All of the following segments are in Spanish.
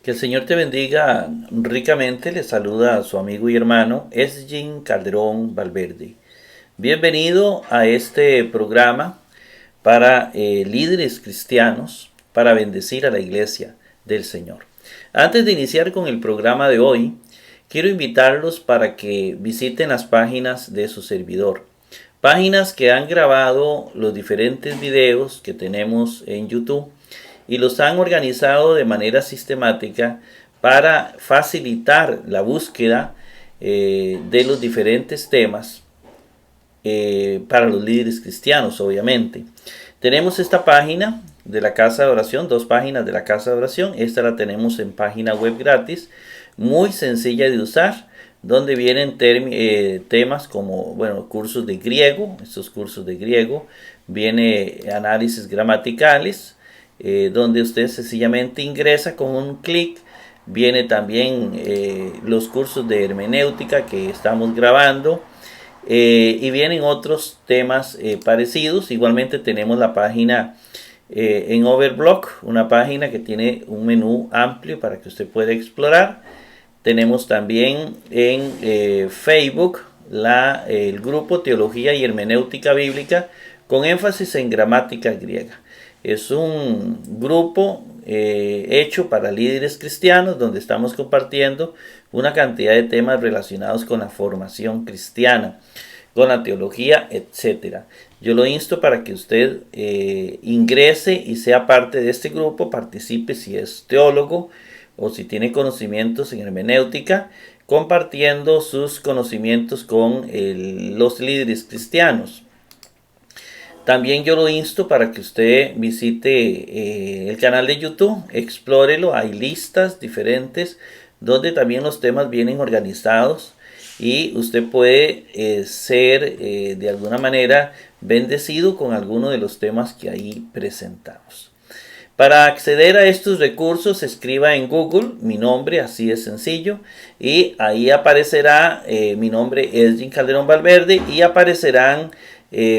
Que el Señor te bendiga ricamente. Le saluda a su amigo y hermano Esgin Calderón Valverde. Bienvenido a este programa para líderes cristianos para bendecir a la iglesia del Señor. Antes de iniciar con el programa de hoy, quiero invitarlos para que visiten las páginas de su servidor. Páginas que han grabado los diferentes videos que tenemos en YouTube y los han organizado de manera sistemática para facilitar la búsqueda de los diferentes temas para los líderes cristianos, obviamente. Tenemos esta página de la Casa de Oración, dos páginas de la Casa de Oración. Esta la tenemos en página web gratis, muy sencilla de usar, donde vienen temas como, cursos de griego. Estos cursos de griego, viene análisis gramaticales, donde usted sencillamente ingresa con un clic. Viene también los cursos de hermenéutica que estamos grabando, y vienen otros temas parecidos. Igualmente tenemos la página en Overblock, una página que tiene un menú amplio para que usted pueda explorar. Tenemos también en Facebook el grupo Teología y Hermenéutica Bíblica con énfasis en gramática griega. Es un grupo hecho para líderes cristianos, donde estamos compartiendo una cantidad de temas relacionados con la formación cristiana, con la teología, etc. Yo lo insto para que usted ingrese y sea parte de este grupo, participe si es teólogo o si tiene conocimientos en hermenéutica, compartiendo sus conocimientos con los líderes cristianos. También yo lo insto para que usted visite el canal de YouTube, explórelo. Hay listas diferentes donde también los temas vienen organizados y usted puede ser de alguna manera bendecido con alguno de los temas que ahí presentamos. Para acceder a estos recursos, escriba en Google mi nombre, así de sencillo, y ahí aparecerá mi nombre, Esgin Calderón Valverde, y aparecerán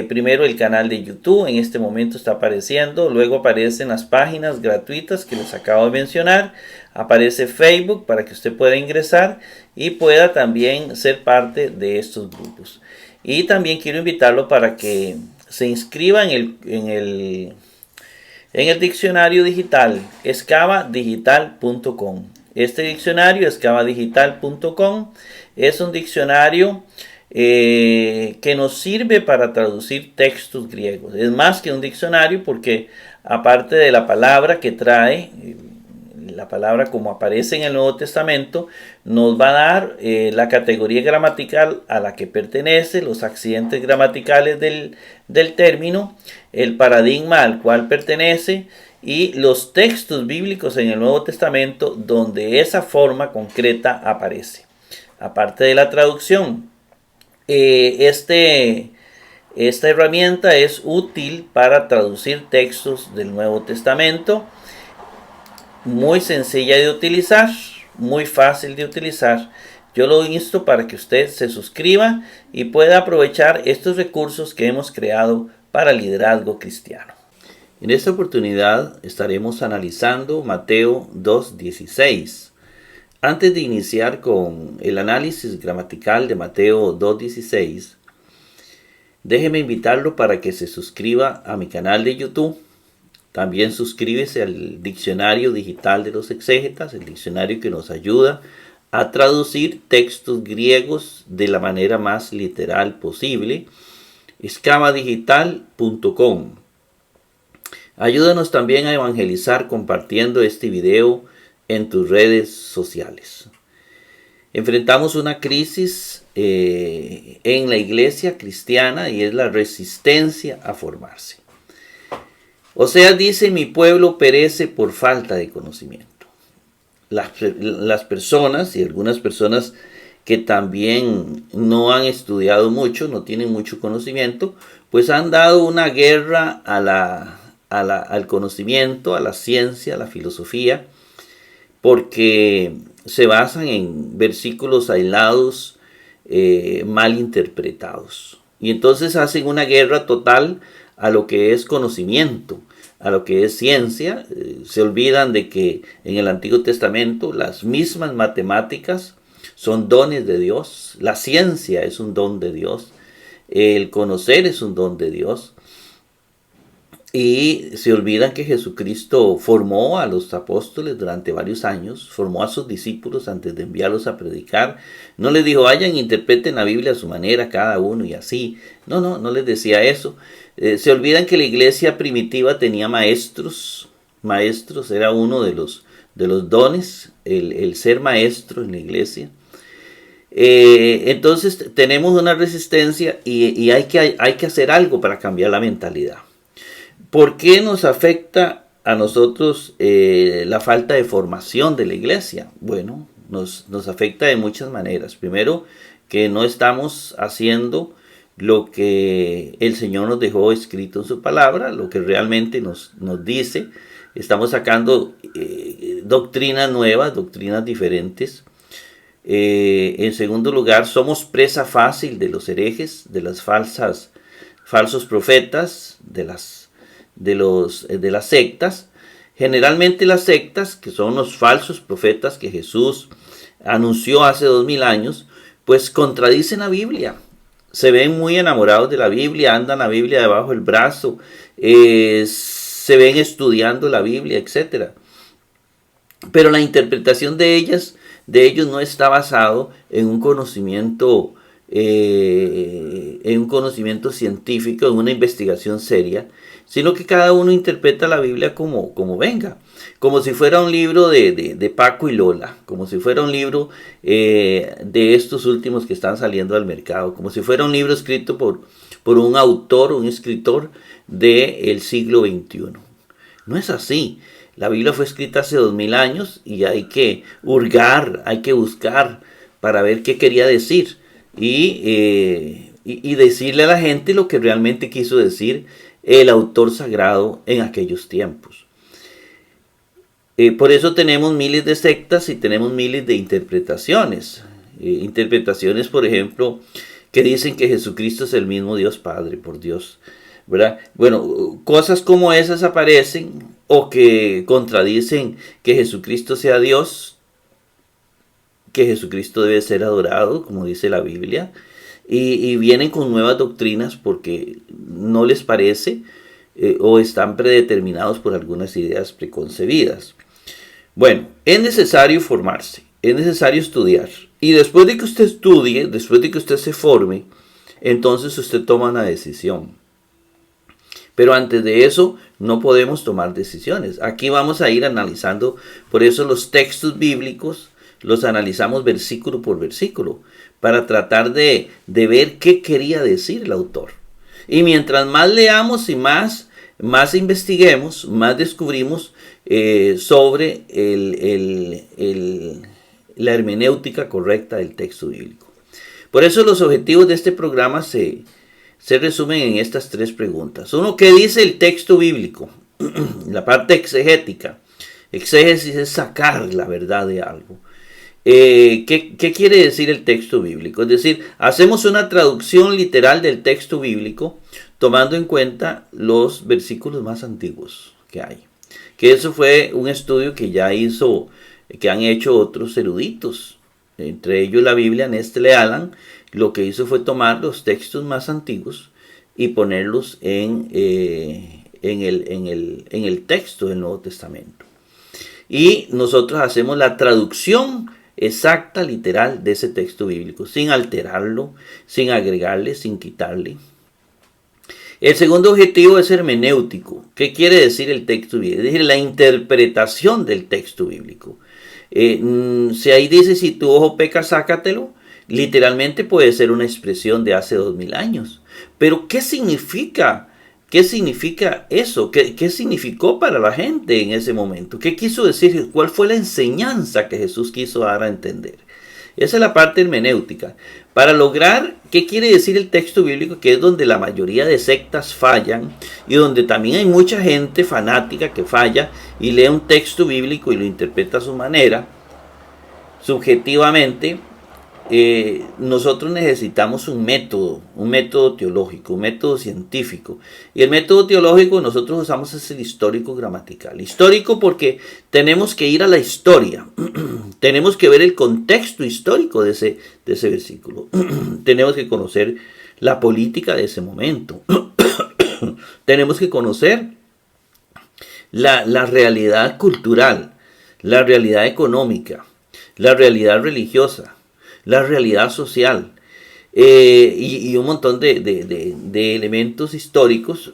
primero el canal de YouTube. En este momento está apareciendo, luego aparecen las páginas gratuitas que les acabo de mencionar, aparece Facebook para que usted pueda ingresar y pueda también ser parte de estos grupos. Y también quiero invitarlo para que se inscriba en el diccionario digital excavadigital.com. Este diccionario, excavadigital.com, es un diccionario que nos sirve para traducir textos griegos. Es más que un diccionario, porque aparte de la palabra que trae, la palabra como aparece en el Nuevo Testamento, nos va a dar la categoría gramatical a la que pertenece, los accidentes gramaticales del término, el paradigma al cual pertenece y los textos bíblicos en el Nuevo Testamento donde esa forma concreta aparece. Aparte de la traducción, esta herramienta es útil para traducir textos del Nuevo Testamento. Muy sencilla de utilizar, muy fácil de utilizar. Yo lo insto para que usted se suscriba y pueda aprovechar estos recursos que hemos creado para liderazgo cristiano. En esta oportunidad estaremos analizando Mateo 2:16. Antes de iniciar con el análisis gramatical de Mateo 2:16, déjeme invitarlo para que se suscriba a mi canal de YouTube. También suscríbese al diccionario digital de los exégetas, el diccionario que nos ayuda a traducir textos griegos de la manera más literal posible, excavadigital.com. Ayúdanos también a evangelizar compartiendo este video en tus redes sociales. Enfrentamos una crisis en la iglesia cristiana y es la resistencia a formarse. Oseas dice: mi pueblo perece por falta de conocimiento. Las personas, y algunas personas que también no han estudiado mucho, no tienen mucho conocimiento, pues han dado una guerra al conocimiento, a la ciencia, a la filosofía, porque se basan en versículos aislados, mal interpretados. Y entonces hacen una guerra total a lo que es conocimiento, a lo que es ciencia. Se olvidan de que en el Antiguo Testamento las mismas matemáticas son dones de Dios. La ciencia es un don de Dios. El conocer es un don de Dios. Y se olvidan que Jesucristo formó a los apóstoles durante varios años, formó a sus discípulos antes de enviarlos a predicar. No les dijo, vayan, interpreten la Biblia a su manera cada uno y así. No les decía eso. Se olvidan que la iglesia primitiva tenía maestros. Maestros era uno de los dones, el ser maestro en la iglesia. Entonces tenemos una resistencia y hay que hacer algo para cambiar la mentalidad. ¿Por qué nos afecta a nosotros la falta de formación de la iglesia? Bueno, nos afecta de muchas maneras. Primero, que no estamos haciendo lo que el Señor nos dejó escrito en su palabra, lo que realmente nos dice. Estamos sacando doctrinas nuevas, doctrinas diferentes. En segundo lugar, somos presa fácil de los herejes, de las falsos profetas, de las sectas. Generalmente las sectas, que son los falsos profetas que Jesús anunció hace 2000 años, pues contradicen la Biblia. Se ven muy enamorados de la Biblia, andan la Biblia debajo del brazo, se ven estudiando la Biblia, etc. Pero la interpretación de ellos no está basado en un conocimiento científico, en una investigación seria, sino que cada uno interpreta la Biblia como venga, como si fuera un libro de Paco y Lola, como si fuera un libro de estos últimos que están saliendo al mercado, como si fuera un libro escrito por un autor, un escritor del siglo XXI. No es así. La Biblia fue escrita hace 2000 años y hay que hurgar, hay que buscar para ver qué quería decir y decirle a la gente lo que realmente quiso decir el autor sagrado en aquellos tiempos. Por eso tenemos miles de sectas y tenemos miles de interpretaciones. Interpretaciones, por ejemplo, que dicen que Jesucristo es el mismo Dios Padre, por Dios, ¿verdad? Bueno, cosas como esas aparecen, o que contradicen que Jesucristo sea Dios, que Jesucristo debe ser adorado, como dice la Biblia, y vienen con nuevas doctrinas porque no les parece o están predeterminados por algunas ideas preconcebidas. Bueno, es necesario formarse, es necesario estudiar, y después de que usted estudie, después de que usted se forme, entonces usted toma una decisión. Pero antes de eso no podemos tomar decisiones. Aquí vamos a ir analizando, por eso los textos bíblicos los analizamos versículo por versículo, para tratar de ver qué quería decir el autor. Y mientras más leamos y más investiguemos, más descubrimos sobre la hermenéutica correcta del texto bíblico. Por eso los objetivos de este programa se resumen en estas tres preguntas. Uno, ¿qué dice el texto bíblico? La parte exegética. Exégesis es sacar la verdad de algo. ¿Qué quiere decir el texto bíblico? Es decir, hacemos una traducción literal del texto bíblico tomando en cuenta los versículos más antiguos que hay. Que eso fue un estudio que han hecho otros eruditos. Entre ellos la Biblia, Nestle Aland, lo que hizo fue tomar los textos más antiguos y ponerlos en el texto del Nuevo Testamento. Y nosotros hacemos la traducción exacta, literal, de ese texto bíblico, sin alterarlo, sin agregarle, sin quitarle. El segundo objetivo es hermenéutico. ¿Qué quiere decir el texto bíblico? Es decir, la interpretación del texto bíblico. Si ahí dice, si tu ojo peca, sácatelo, literalmente puede ser una expresión de hace 2000 años. Pero ¿qué significa? ¿Qué significa eso? ¿Qué significó para la gente en ese momento? ¿Qué quiso decir? ¿Cuál fue la enseñanza que Jesús quiso dar a entender? Esa es la parte hermenéutica. Para lograr qué quiere decir el texto bíblico, que es donde la mayoría de sectas fallan y donde también hay mucha gente fanática que falla y lee un texto bíblico y lo interpreta a su manera, subjetivamente, nosotros necesitamos un método teológico, un método científico. Y el método teológico nosotros usamos es el histórico gramatical. Histórico porque tenemos que ir a la historia, tenemos que ver el contexto histórico de ese versículo, tenemos que conocer la política de ese momento, tenemos que conocer la realidad cultural, la realidad económica, la realidad religiosa, la realidad social y un montón de elementos históricos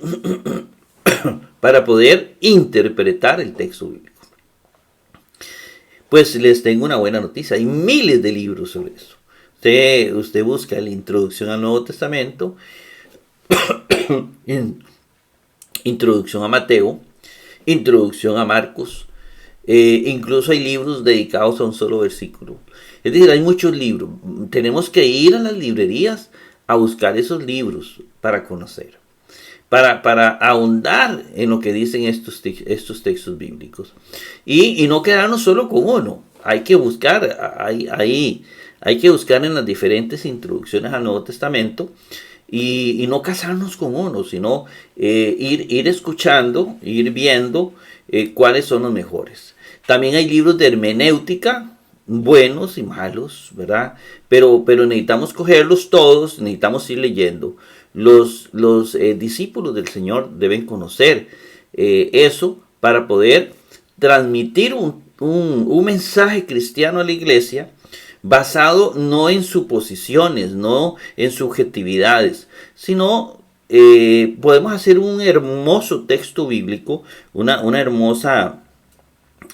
para poder interpretar el texto bíblico. Pues les tengo una buena noticia, hay miles de libros sobre eso. Usted busca la introducción al Nuevo Testamento, introducción a Mateo, introducción a Marcos, incluso hay libros dedicados a un solo versículo. Es decir, hay muchos libros. Tenemos que ir a las librerías a buscar esos libros para conocer, para ahondar en lo que dicen estos textos bíblicos. Y no quedarnos solo con uno. Hay que buscar, hay que buscar en las diferentes introducciones al Nuevo Testamento y no casarnos con uno, sino ir escuchando, ir viendo cuáles son los mejores. También hay libros de hermenéutica, buenos y malos, ¿verdad? Pero necesitamos cogerlos todos, necesitamos ir leyendo. Los discípulos del Señor deben conocer eso para poder transmitir un mensaje cristiano a la iglesia basado no en suposiciones, no en subjetividades, sino podemos hacer un hermoso texto bíblico, una hermosa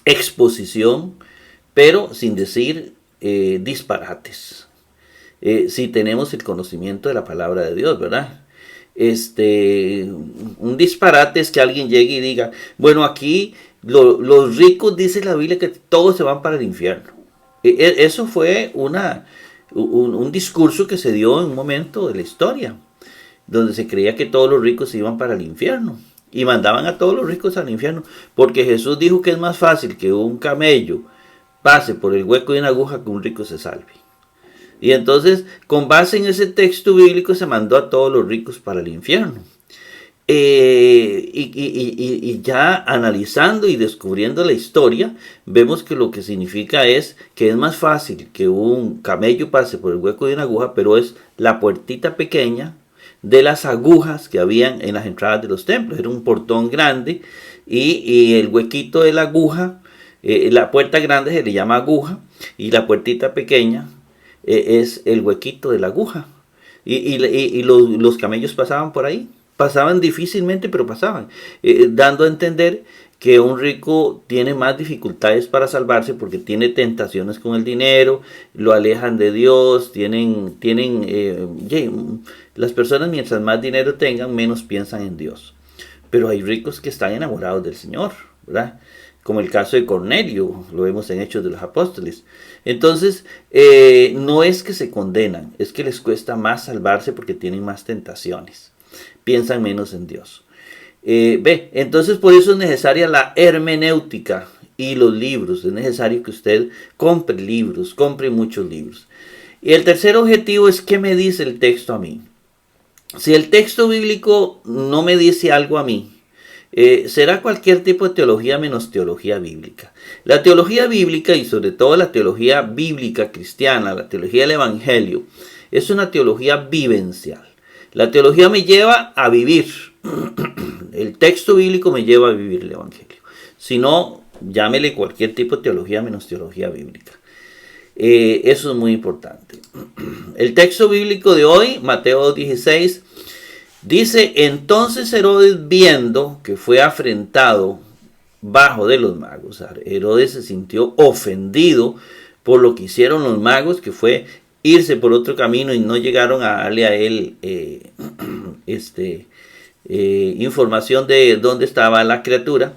exposición, pero sin decir disparates. Si tenemos el conocimiento de la palabra de Dios, ¿verdad? Un disparate es que alguien llegue y diga, bueno, aquí los ricos, dice la Biblia, que todos se van para el infierno. Eso fue un discurso que se dio en un momento de la historia, donde se creía que todos los ricos se iban para el infierno. Y mandaban a todos los ricos al infierno, porque Jesús dijo que es más fácil que un camello pase por el hueco de una aguja que un rico se salve. Y entonces, con base en ese texto bíblico, se mandó a todos los ricos para el infierno. Y ya analizando y descubriendo la historia, vemos que lo que significa es que es más fácil que un camello pase por el hueco de una aguja, pero es la puertita pequeña de las agujas que habían en las entradas de los templos. Era un portón grande y el huequito de la aguja, la puerta grande se le llama aguja y la puertita pequeña es el huequito de la aguja. Y los camellos pasaban por ahí. Pasaban difícilmente, pero pasaban, dando a entender que un rico tiene más dificultades para salvarse porque tiene tentaciones con el dinero, lo alejan de Dios, las personas mientras más dinero tengan, menos piensan en Dios. Pero hay ricos que están enamorados del Señor, ¿verdad? Como el caso de Cornelio, lo vemos en Hechos de los Apóstoles. Entonces, no es que se condenan, es que les cuesta más salvarse porque tienen más tentaciones. Piensan menos en Dios. Entonces por eso es necesaria la hermenéutica y los libros. Es necesario que usted compre libros, compre muchos libros. Y el tercer objetivo es: ¿qué me dice el texto a mí? Si el texto bíblico no me dice algo a mí, será cualquier tipo de teología menos teología bíblica. La teología bíblica, y sobre todo la teología bíblica cristiana, la teología del Evangelio, es una teología vivencial. La teología me lleva a vivir. El texto bíblico me lleva a vivir el Evangelio. Si no, llámele cualquier tipo de teología menos teología bíblica. Eso es muy importante. El texto bíblico de hoy, Mateo 2:16, dice: entonces Herodes, viendo que fue afrentado bajo de los magos, Herodes se sintió ofendido por lo que hicieron los magos, que fue irse por otro camino y no llegaron a darle a él información de dónde estaba la criatura.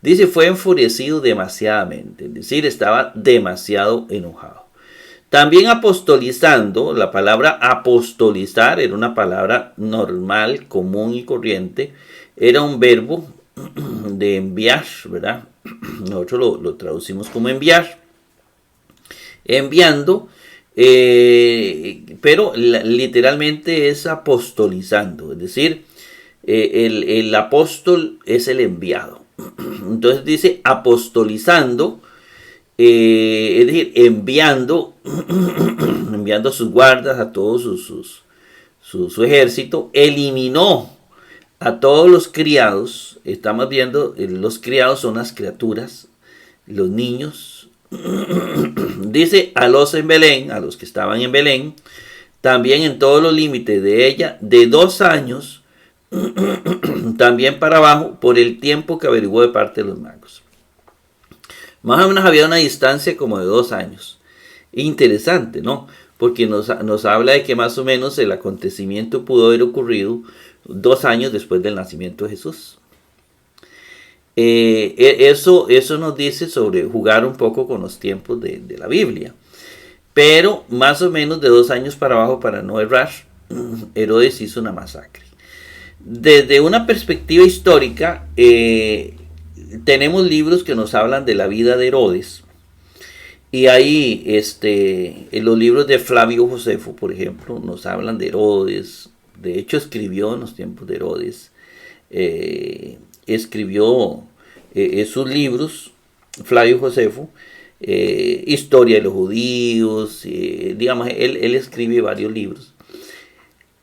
Dice, fue enfurecido demasiadamente, es decir, estaba demasiado enojado. También apostolizando, la palabra apostolizar era una palabra normal, común y corriente, era un verbo de enviar, ¿verdad? Nosotros lo traducimos como enviar. Enviando pero literalmente es apostolizando, es decir, el apóstol es el enviado. Entonces dice apostolizando, es decir, enviando, enviando a sus guardas, a todos su ejército, eliminó a todos los criados. Estamos viendo, los criados son las criaturas, los niños. Dice a los en Belén, a los que estaban en Belén, también en todos los límites de ella, de 2 años, también para abajo, por el tiempo que averiguó de parte de los magos. Más o menos había una distancia como de 2 años. Interesante, ¿no? Porque nos habla de que más o menos el acontecimiento pudo haber ocurrido 2 años después del nacimiento de Jesús. Eso nos dice sobre jugar un poco con los tiempos de la Biblia. Pero más o menos de 2 años para abajo, para no errar, Herodes hizo una masacre. Desde una perspectiva histórica, tenemos libros que nos hablan de la vida de Herodes. Y ahí, en los libros de Flavio Josefo, por ejemplo, nos hablan de Herodes. De hecho, escribió en los tiempos de Herodes. Escribió sus libros, Flavio Josefo, Historia de los Judíos, digamos, él escribe varios libros.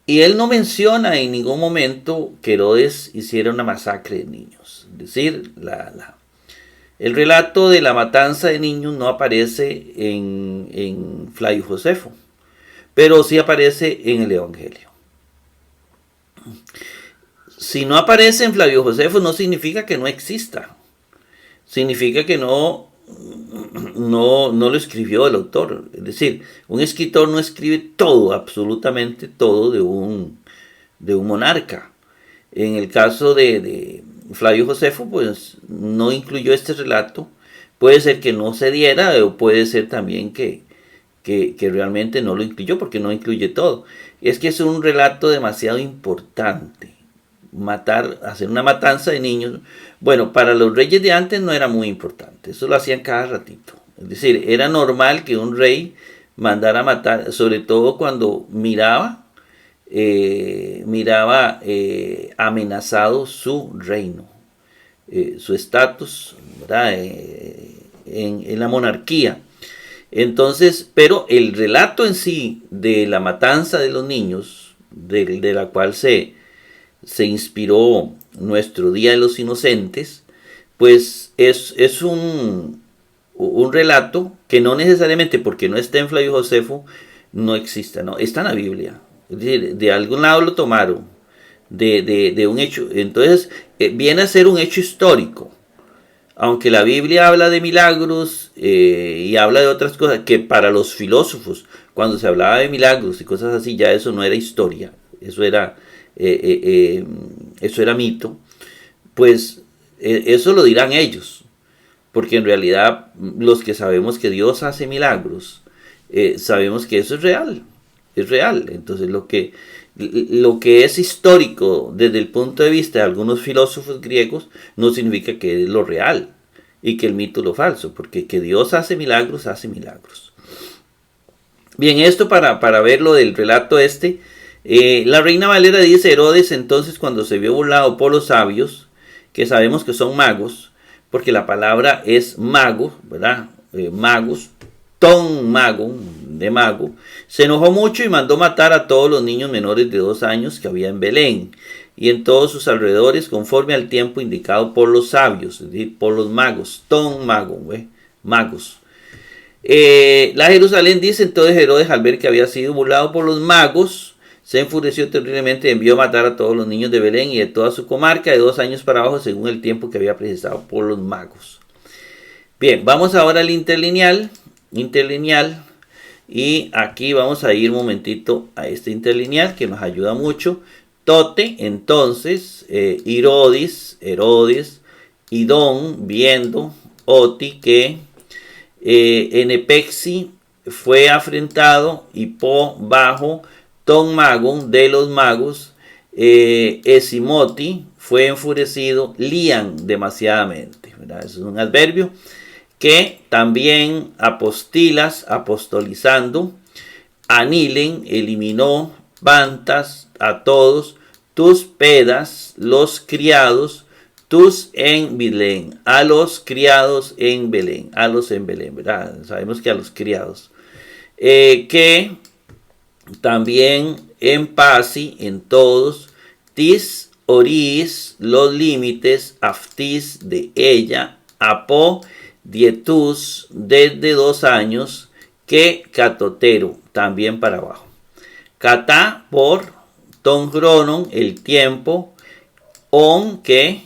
Y él no menciona en ningún momento que Herodes hiciera una masacre de niños. Es decir, el relato de la matanza de niños no aparece en Flavio Josefo, pero sí aparece en el Evangelio. Si no aparece en Flavio Josefo, no significa que no exista. Significa que no lo escribió el autor. Es decir, un escritor no escribe todo, absolutamente todo de un monarca. En el caso de Flavio Josefo, pues no incluyó este relato. Puede ser que no se diera, o puede ser también que realmente no lo incluyó, porque no incluye todo. Es que es un relato demasiado importante. Hacer una matanza de niños. Bueno, para los reyes de antes no era muy importante, eso lo hacían cada ratito. Es decir, era normal que un rey mandara a matar, sobre todo cuando miraba amenazado su reino, su estatus, en la monarquía. Entonces, pero el relato en sí de la matanza de los niños, de la cual se inspiró nuestro Día de los Inocentes, pues es un relato que no necesariamente porque no está en Flavio Josefo no exista, no, está en la Biblia. Es decir, de algún lado lo tomaron, de un hecho. Entonces, viene a ser un hecho histórico. Aunque la Biblia habla de milagros y habla de otras cosas, que para los filósofos, cuando se hablaba de milagros y cosas así, ya eso no era historia, eso era mito, pues eso lo dirán ellos, porque en realidad los que sabemos que Dios hace milagros, sabemos que eso es real. Entonces lo que es histórico desde el punto de vista de algunos filósofos griegos no significa que es lo real y que el mito es lo falso, porque que Dios hace milagros, hace milagros. Bien, esto para ver lo del relato la Reina Valera dice: Herodes entonces, cuando se vio burlado por los sabios, que sabemos que son magos, porque la palabra es mago, ¿verdad? Magos, ton mago, de mago, se enojó mucho y mandó matar a todos los niños menores de 2 años que había en Belén y en todos sus alrededores, conforme al tiempo indicado por los sabios, es decir, por los magos, ton mago, magos. La Jerusalén dice: entonces Herodes, al ver que había sido burlado por los magos, se enfureció terriblemente y envió a matar a todos los niños de Belén y de toda su comarca de 2 años para abajo, según el tiempo que había precisado por los magos. Bien, vamos ahora al interlineal, y aquí vamos a ir un momentito a este interlineal que nos ayuda mucho. Tote, entonces, Herodes, Idón, viendo, Oti, que Enepexi fue afrentado, y Po, bajo, Ton Magon, de los magos, Esimoti, fue enfurecido, Lian, demasiadamente, ¿verdad? Eso es un adverbio. Que también apostolizando, Anilen eliminó Bantas a todos tus pedas, los criados, tus en Belén, a los criados en Belén, a los en Belén, ¿verdad? Sabemos que a los criados. Que también en Pasi, en todos, tis orís, los límites, aftis de ella, apo, dietus, desde 2 años, que catotero, también para abajo. Catá por tongronon, el tiempo, on que,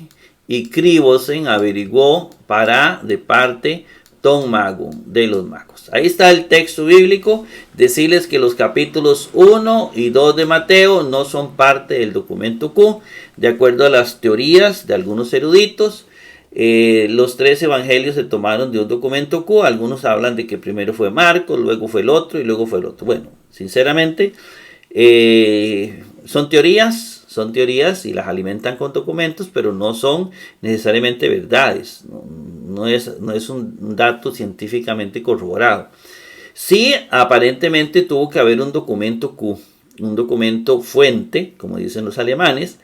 y cribosen averiguó para de parte ton mago, de los magos. Ahí está el texto bíblico. Decirles que los capítulos 1 y 2 de Mateo no son parte del documento Q, de acuerdo a las teorías de algunos eruditos. Los 3 evangelios se tomaron de un documento Q. Algunos hablan de que primero fue Marcos, luego fue el otro y luego fue el otro. Bueno, sinceramente, son teorías y las alimentan con documentos, pero no son necesariamente verdades. No es un dato científicamente corroborado. Sí, aparentemente tuvo que haber un documento Q, un documento fuente, como dicen los alemanes,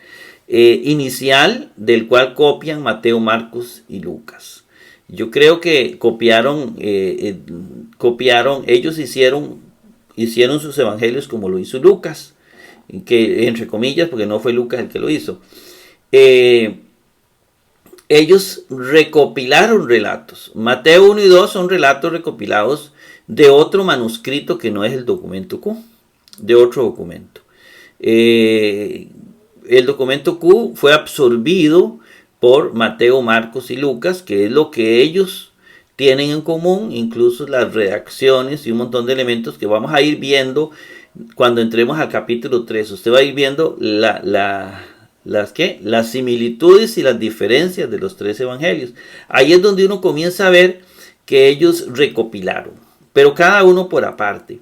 inicial, del cual copian Mateo, Marcos y Lucas. Yo creo que copiaron, ellos hicieron sus evangelios como lo hizo Lucas, que entre comillas, porque no fue Lucas el que lo hizo. Ellos recopilaron relatos. Mateo 1 y 2 son relatos recopilados de otro manuscrito que no es el documento Q, de otro documento. El documento Q fue absorbido por Mateo, Marcos y Lucas, que es lo que ellos tienen en común, incluso las redacciones y un montón de elementos que vamos a ir viendo cuando entremos al capítulo 3. Usted va a ir viendo las similitudes y las diferencias de los 3 evangelios. Ahí es donde uno comienza a ver que ellos recopilaron, pero cada uno por aparte.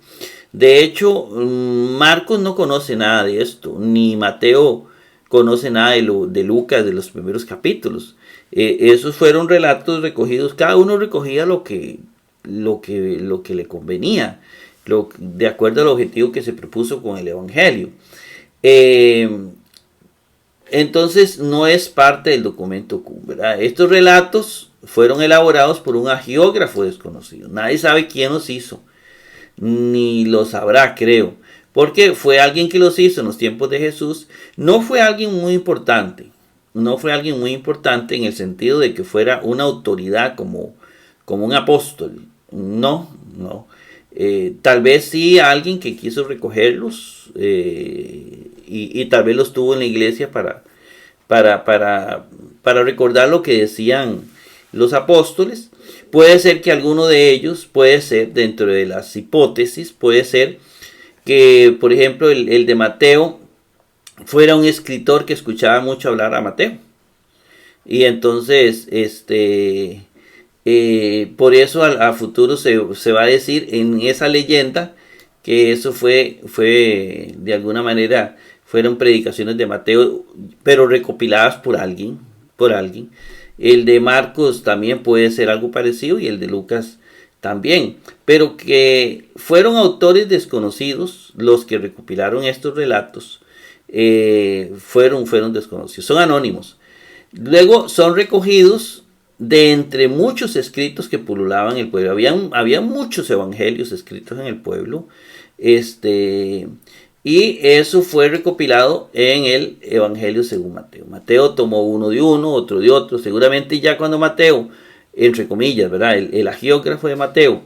De hecho, Marcos no conoce nada de esto, ni Mateo conoce nada de Lucas, de los primeros capítulos. Esos fueron relatos recogidos, cada uno recogía lo que le convenía, de acuerdo al objetivo que se propuso con el evangelio. Entonces no es parte del documento Q, ¿verdad? Estos relatos fueron elaborados por un agiógrafo desconocido. Nadie sabe quién los hizo, ni lo sabrá, creo, porque fue alguien que los hizo en los tiempos de Jesús. No fue alguien muy importante, en el sentido de que fuera una autoridad como un apóstol. No. Tal vez sí alguien que quiso recogerlos y tal vez los tuvo en la iglesia para recordar lo que decían los apóstoles. Puede ser que alguno de ellos, puede ser, dentro de las hipótesis, puede ser que, por ejemplo, el de Mateo fuera un escritor que escuchaba mucho hablar a Mateo. Y entonces, por eso a futuro se va a decir en esa leyenda que eso fue de alguna manera, fueron predicaciones de Mateo, pero recopiladas por alguien. El de Marcos también puede ser algo parecido y el de Lucas también, pero que fueron autores desconocidos los que recopilaron estos relatos. Fueron desconocidos, son anónimos. Luego son recogidos de entre muchos escritos que pululaban en el pueblo. Había muchos evangelios escritos en el pueblo. Y eso fue recopilado en el Evangelio según Mateo. Mateo tomó uno de uno, otro de otro. Seguramente ya cuando Mateo, entre comillas, ¿verdad? El agiógrafo de Mateo,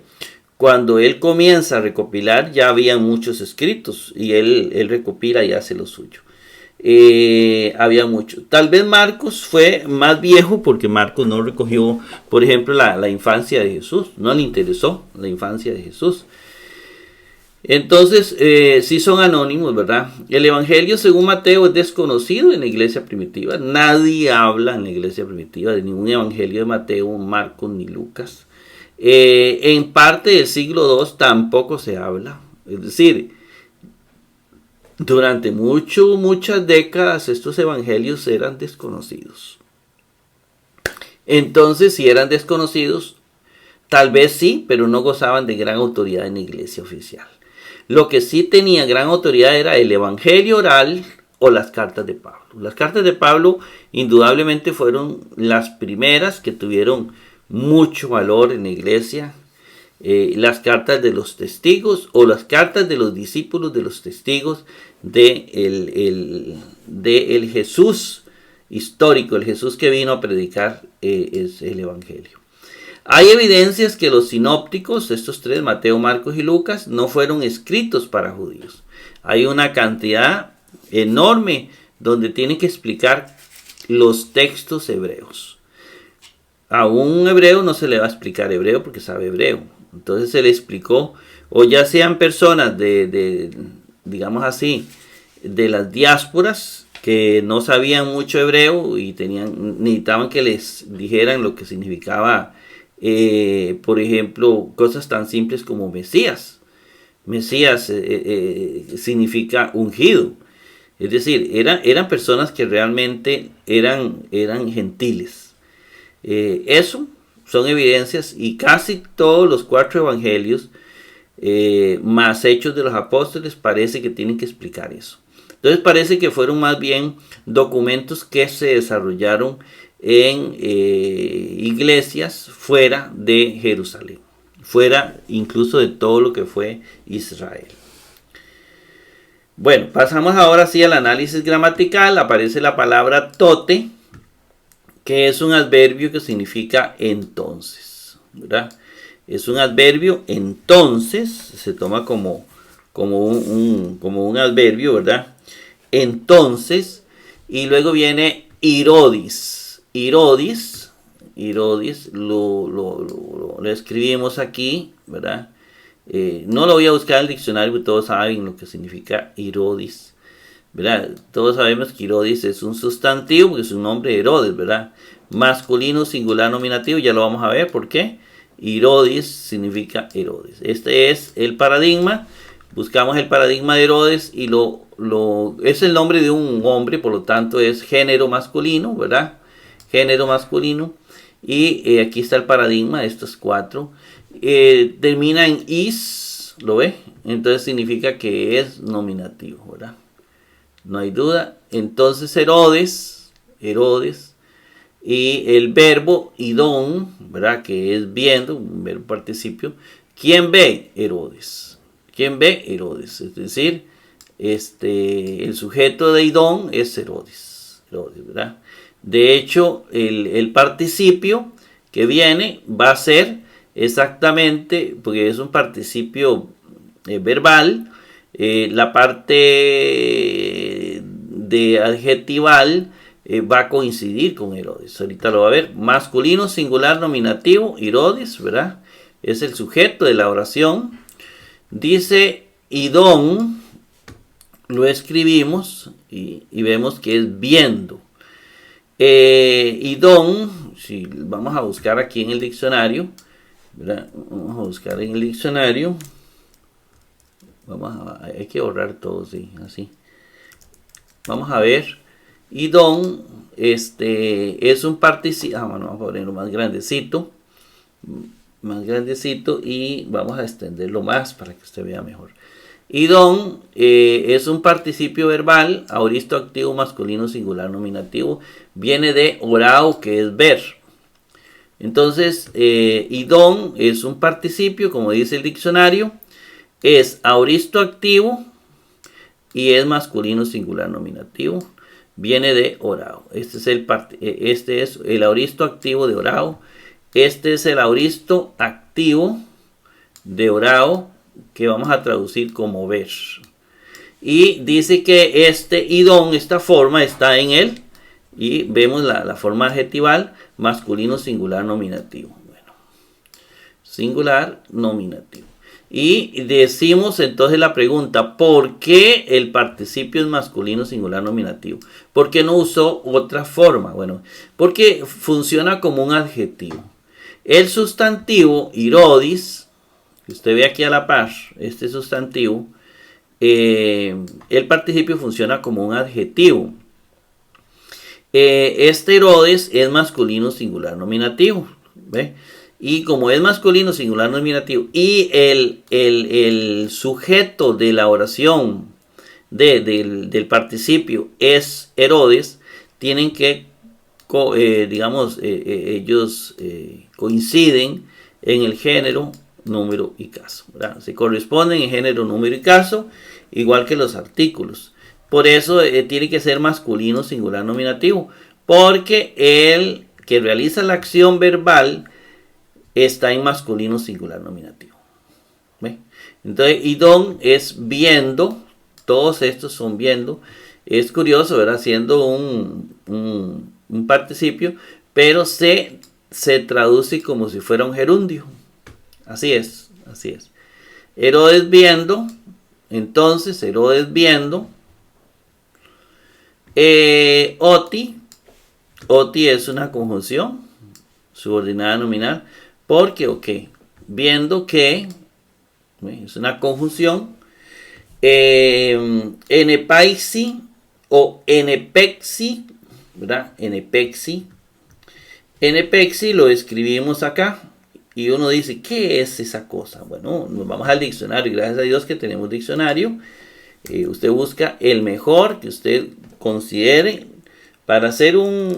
cuando él comienza a recopilar, ya había muchos escritos y él recopila y hace lo suyo. Había mucho. Tal vez Marcos fue más viejo porque Marcos no recogió, por ejemplo, la infancia de Jesús. No le interesó la infancia de Jesús. Entonces, sí son anónimos, ¿verdad? El Evangelio según Mateo es desconocido en la iglesia primitiva. Nadie habla en la iglesia primitiva de ningún Evangelio de Mateo, Marcos ni Lucas. En parte del siglo II tampoco se habla. Es decir, durante muchas décadas estos evangelios eran desconocidos. Entonces, si eran desconocidos, tal vez sí, pero no gozaban de gran autoridad en la iglesia oficial. Lo que sí tenía gran autoridad era el Evangelio oral o las cartas de Pablo. Las cartas de Pablo indudablemente fueron las primeras que tuvieron mucho valor en la iglesia. Las cartas de los testigos o las cartas de los discípulos de los testigos de el Jesús histórico, el Jesús que vino a predicar es el Evangelio. Hay evidencias que los sinópticos, estos tres, Mateo, Marcos y Lucas, no fueron escritos para judíos. Hay una cantidad enorme donde tienen que explicar los textos hebreos. A un hebreo no se le va a explicar hebreo porque sabe hebreo. Entonces se le explicó, o ya sean personas digamos así, de las diásporas que no sabían mucho hebreo y necesitaban que les dijeran lo que significaba, por ejemplo, cosas tan simples como Mesías. Mesías significa ungido. Es decir, eran personas que realmente eran gentiles. Eso son evidencias, y casi todos los 4 evangelios más Hechos de los Apóstoles parece que tienen que explicar eso. Entonces parece que fueron más bien documentos que se desarrollaron en iglesias fuera de Jerusalén, fuera incluso de todo lo que fue Israel. Bueno, pasamos ahora sí al análisis gramatical. Aparece la palabra tote, que es un adverbio que significa entonces, ¿verdad? Es un adverbio entonces, se toma como un adverbio, ¿verdad? Entonces, y luego viene irodis. Irodis lo escribimos aquí, ¿verdad? No lo voy a buscar en el diccionario porque todos saben lo que significa irodis, ¿verdad? Todos sabemos que irodis es un sustantivo porque es un nombre de Herodes, ¿verdad? Masculino, singular, nominativo, ya lo vamos a ver por qué. Irodis significa Herodes. Este es el paradigma. Buscamos el paradigma de Herodes y es el nombre de un hombre, por lo tanto es género masculino, ¿verdad? Género masculino. Y aquí está el paradigma de estos 4. Termina en is, ¿lo ve? Entonces significa que es nominativo, ¿verdad? No hay duda. Entonces Herodes, y el verbo idón, ¿verdad? Que es viendo, un verbo participio. ¿Quién ve? Herodes. ¿Quién ve? Herodes. Es decir, el sujeto de idón es Herodes, ¿verdad? De hecho, el participio que viene va a ser exactamente, porque es un participio verbal, la parte de adjetival va a coincidir con Herodes. Ahorita lo va a ver. Masculino, singular, nominativo, Herodes, ¿verdad? Es el sujeto de la oración. Dice idón, lo escribimos y vemos que es viendo. Idón, si vamos a buscar aquí en el diccionario, ¿verdad? Vamos a buscar en el diccionario. Hay que borrar todo, sí, así. Vamos a ver. Idón, es un participio. Bueno, vamos a ponerlo más grandecito y vamos a extenderlo más para que usted vea mejor. Idón es un participio verbal, aoristo activo masculino singular nominativo. Viene de orao, que es ver. Entonces, idón es un participio, como dice el diccionario, es aoristo activo y es masculino singular nominativo. Viene de orao. Este es el aoristo activo de orao. Este es el aoristo activo de orao, que vamos a traducir como ver. Y dice que este idón, esta forma, está en él. Y vemos la forma adjetival, masculino singular nominativo. Bueno, singular nominativo. Y decimos entonces la pregunta, ¿por qué el participio es masculino singular nominativo? ¿Por qué no usó otra forma? Bueno, porque funciona como un adjetivo. El sustantivo irodis, que usted ve aquí a la par, este sustantivo, el participio funciona como un adjetivo. Este Herodes es masculino singular nominativo, ¿ve? Y como es masculino, singular, nominativo, y el sujeto de la oración del participio es Herodes, tienen que, ellos coinciden en el género, número y caso, ¿verdad? Se corresponden en género, número y caso, igual que los artículos. Por eso tiene que ser masculino, singular, nominativo, porque el que realiza la acción verbal está en masculino, singular, nominativo. ¿Ve? Entonces, idón es viendo, todos estos son viendo. Es curioso, ¿verdad? Siendo un participio, pero se traduce como si fuera un gerundio. Así es, así es. Herodes viendo, entonces, Herodes viendo. Oti es una conjunción subordinada nominal, porque, viendo que, es una conjunción. Enepaisi o enepexi, ¿verdad? Enepexi lo escribimos acá y uno dice, ¿qué es esa cosa? Bueno, nos vamos al diccionario, gracias a Dios que tenemos diccionario. Usted busca el mejor que usted considere. Para ser un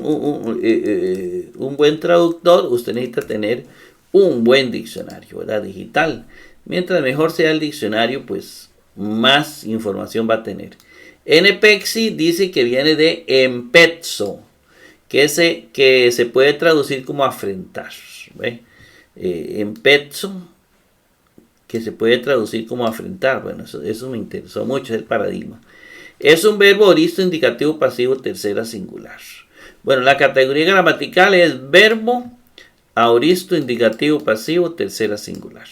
buen traductor, usted necesita tener un buen diccionario, ¿verdad? Digital. Mientras mejor sea el diccionario, pues más información va a tener. Enepexi dice que viene de empezzo, que se puede traducir como afrentar. Empezzo, que se puede traducir como afrentar. Bueno, eso me interesó mucho, es el paradigma. Es un verbo aoristo indicativo pasivo tercera singular. Bueno, la categoría gramatical es verbo aoristo indicativo pasivo tercera singular.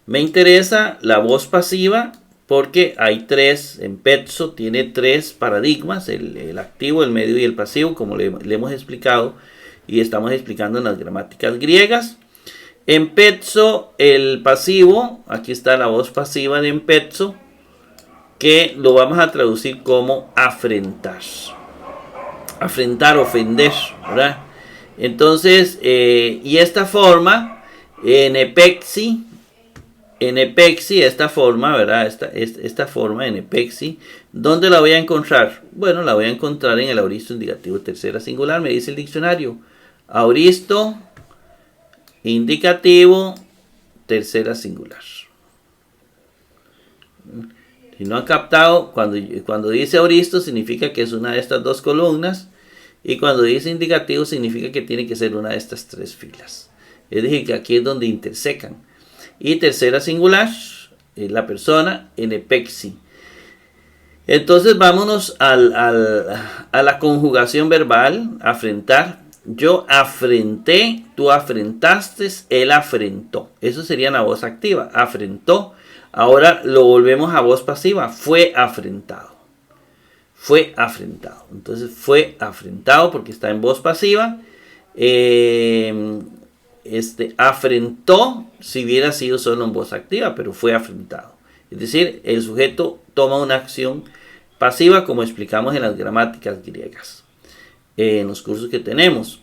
Me interesa la voz pasiva porque hay tres, en pezzo tiene tres paradigmas, el activo, el medio y el pasivo, como le hemos explicado y estamos explicando en las gramáticas griegas. En pezzo, el pasivo, aquí está la voz pasiva de en pezzo, que lo vamos a traducir como afrentar. Afrentar, ofender, ¿verdad? Entonces, y esta forma, enepexi, esta forma, ¿verdad? Esta forma, enepexi, ¿dónde la voy a encontrar? Bueno, la voy a encontrar en el aoristo indicativo tercera singular, me dice el diccionario. Aoristo indicativo tercera singular. Si no han captado, cuando dice aoristo significa que es una de estas dos columnas, y cuando dice indicativo significa que tiene que ser una de estas tres filas. Es decir, que aquí es donde intersecan. Y tercera singular, la persona, enepexi. Entonces vámonos a la conjugación verbal, afrentar. Yo afrenté, tú afrentaste, él afrentó. Eso sería la voz activa, afrentó. Ahora lo volvemos a voz pasiva, fue afrentado. Fue afrentado. Entonces fue afrentado porque está en voz pasiva. Afrentó si hubiera sido solo en voz activa, pero fue afrentado. Es decir, el sujeto toma una acción pasiva como explicamos en las gramáticas griegas, en los cursos que tenemos.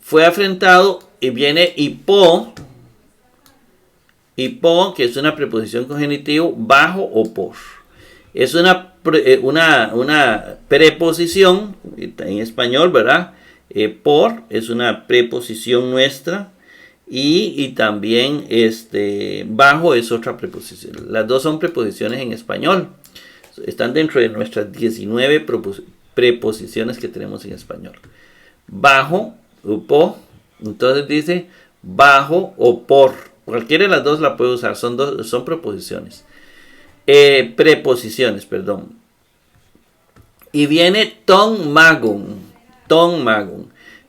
Fue afrentado y viene hipo, que es una preposición con genitivo bajo o por. Es una preposición en español, ¿verdad? Por es una preposición nuestra y también bajo es otra preposición. Las dos son preposiciones en español. Están dentro de nuestras 19 preposiciones que tenemos en español. Bajo o por, entonces dice bajo o por. Cualquiera de las dos la puede usar, son preposiciones. Preposiciones, perdón. Y viene ton magun.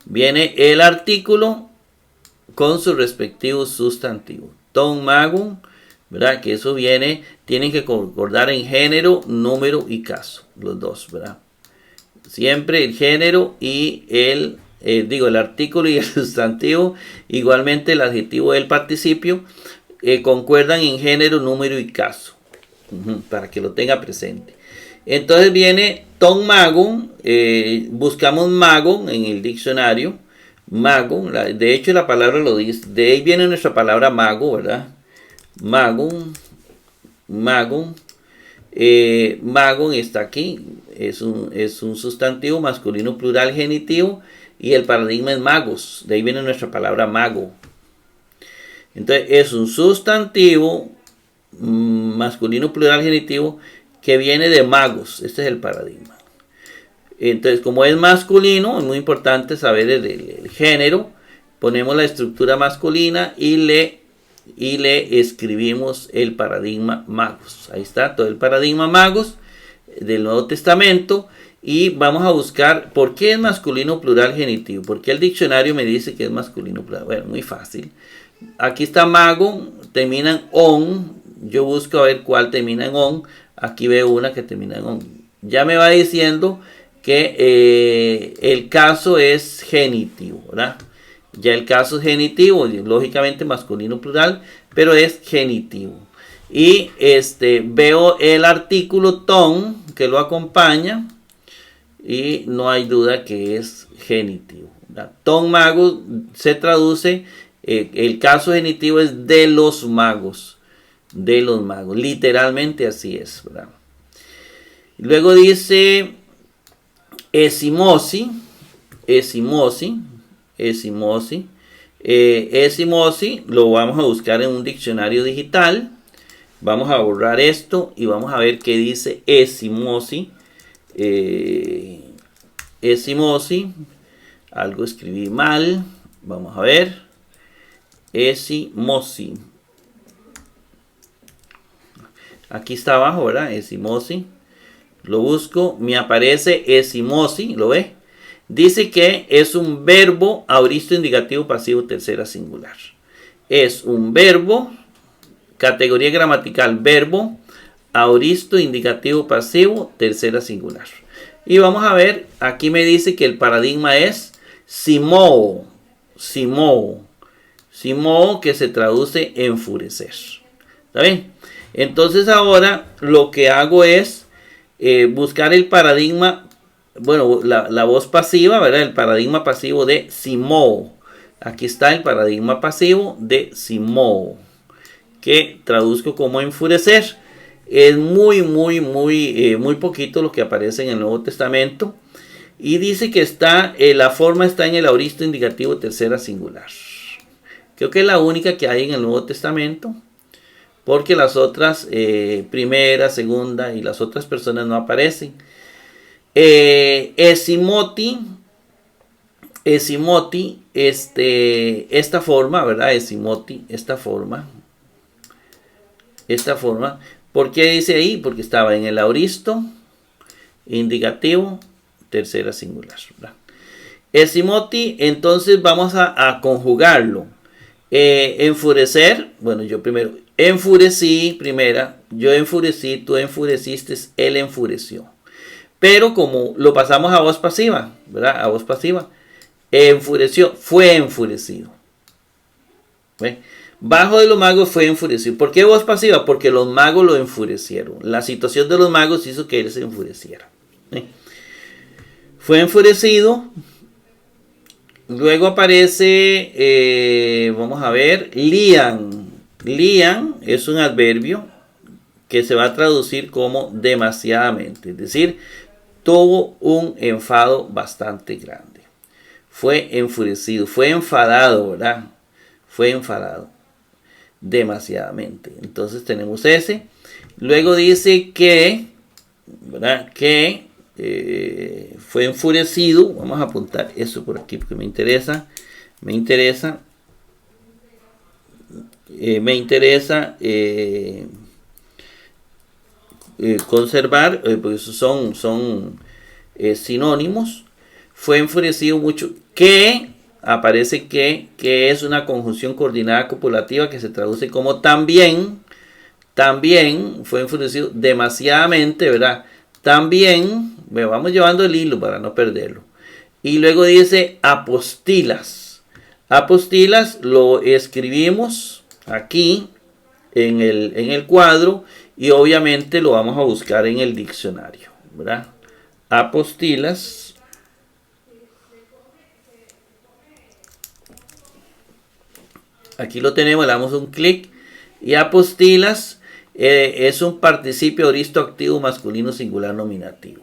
Viene el artículo con su respectivo sustantivo. Ton magun, ¿verdad? Que eso viene, tienen que concordar en género, número y caso, los dos, ¿verdad? Siempre el género y el artículo y el sustantivo, igualmente el adjetivo del participio, concuerdan en género, número y caso, para que lo tenga presente. Entonces viene ton magun, buscamos magun en el diccionario, Mago, de hecho la palabra lo dice, de ahí viene nuestra palabra mago, ¿verdad? Mago, mago, mago está aquí, es un sustantivo masculino plural genitivo y el paradigma es magos, de ahí viene nuestra palabra mago. Entonces es un sustantivo masculino plural genitivo que viene de magos, este es el paradigma. Entonces, como es masculino, es muy importante saber el género. Ponemos la estructura masculina y le escribimos el paradigma magos. Ahí está todo el paradigma magos del Nuevo Testamento. Y vamos a buscar por qué es masculino plural genitivo. ¿Por qué el diccionario me dice que es masculino plural? Bueno, muy fácil. Aquí está mago, termina en on. Yo busco a ver cuál termina en on. Aquí veo una que termina en on. Ya me va diciendo que el caso es genitivo, ¿verdad? Ya el caso es genitivo, lógicamente masculino plural, pero es genitivo. Y veo el artículo ton que lo acompaña y no hay duda que es genitivo, ¿verdad? Ton mago se traduce, el caso genitivo es de los magos, literalmente así es, ¿verdad? Luego dice esimosi, lo vamos a buscar en un diccionario digital. Vamos a borrar esto y vamos a ver qué dice esimosi. Esimosi, algo escribí mal. Vamos a ver. Esimosi. Aquí está abajo, ¿verdad? Esimosi. Lo busco, me aparece esimosi, ¿lo ve? Dice que es un verbo aoristo indicativo pasivo tercera singular. Es un verbo, categoría gramatical, verbo aoristo indicativo pasivo tercera singular. Y vamos a ver, aquí me dice que el paradigma es simó, que se traduce enfurecer. ¿Está bien? Entonces ahora lo que hago es buscar el paradigma, bueno, la voz pasiva, ¿verdad? El paradigma pasivo de simó. Aquí está el paradigma pasivo de simó, que traduzco como enfurecer. Es muy poquito lo que aparece en el Nuevo Testamento. Y dice que la forma está en el aoristo indicativo tercera singular. Creo que es la única que hay en el Nuevo Testamento, porque las otras, primera, segunda y las otras personas no aparecen. Esimoti, esta forma, ¿verdad? Esimoti, esta forma. ¿Por qué dice ahí? Porque estaba en el aoristo indicativo tercera singular, ¿verdad? Esimoti, entonces vamos a conjugarlo. Enfurecer, bueno, yo primero enfurecí, primera, yo enfurecí, tú enfureciste, él enfureció. Pero como lo pasamos a voz pasiva, ¿verdad? A voz pasiva, enfureció, fue enfurecido. ¿Ve? Bajo de los magos fue enfurecido. ¿Por qué voz pasiva? Porque los magos lo enfurecieron. La situación de los magos hizo que él se enfureciera. ¿Ve? Fue enfurecido. Luego aparece, vamos a ver, lían. Lían es un adverbio que se va a traducir como demasiadamente. Es decir, tuvo un enfado bastante grande. Fue enfurecido, fue enfadado, ¿verdad? Fue enfadado demasiadamente. Entonces tenemos ese. Luego dice que, ¿verdad? Que fue enfurecido. Vamos a apuntar eso por aquí porque me interesa conservar, porque esos son sinónimos. Fue enfurecido mucho. Que aparece que es una conjunción coordinada copulativa que se traduce como también. También fue enfurecido demasiadamente, ¿verdad? También, vamos llevando el hilo para no perderlo. Y luego dice apostilas. Apostilas lo escribimos aquí en el cuadro y obviamente lo vamos a buscar en el diccionario, ¿verdad? Apostilas. Aquí lo tenemos, le damos un clic. Y apostilas es un participio aoristo activo masculino singular nominativo.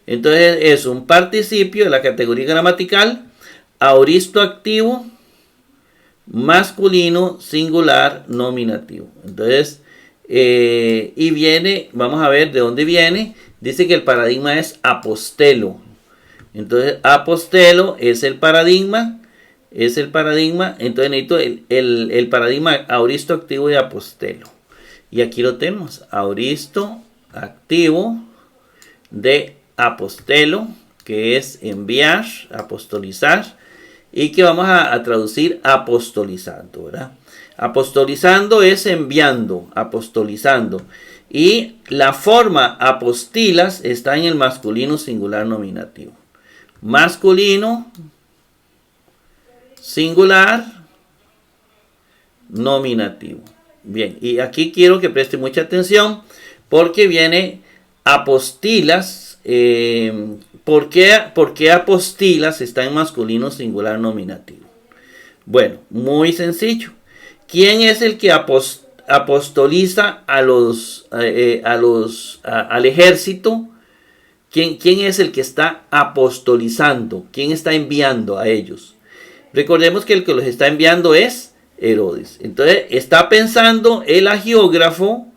Entonces es un participio de la categoría gramatical aoristo activo masculino singular nominativo. Entonces, y viene, vamos a ver de dónde viene. Dice que el paradigma es apostelo. Entonces, apostelo es el paradigma. Entonces necesito el paradigma aoristo activo de apostelo. Y aquí lo tenemos. Aoristo activo de apostelo, que es enviar, apostolizar. Y que vamos a traducir apostolizando, ¿verdad? Apostolizando es enviando, apostolizando. Y la forma apostilas está en el masculino singular nominativo. Masculino singular nominativo. Bien, y aquí quiero que preste mucha atención porque viene apostilas. ¿Por qué apostilas está en masculino singular nominativo? Bueno, muy sencillo. ¿Quién es el que apostoliza al ejército? ¿Quién es el que está apostolizando? ¿Quién está enviando a ellos? Recordemos que el que los está enviando es Herodes. Entonces está pensando el agiógrafo,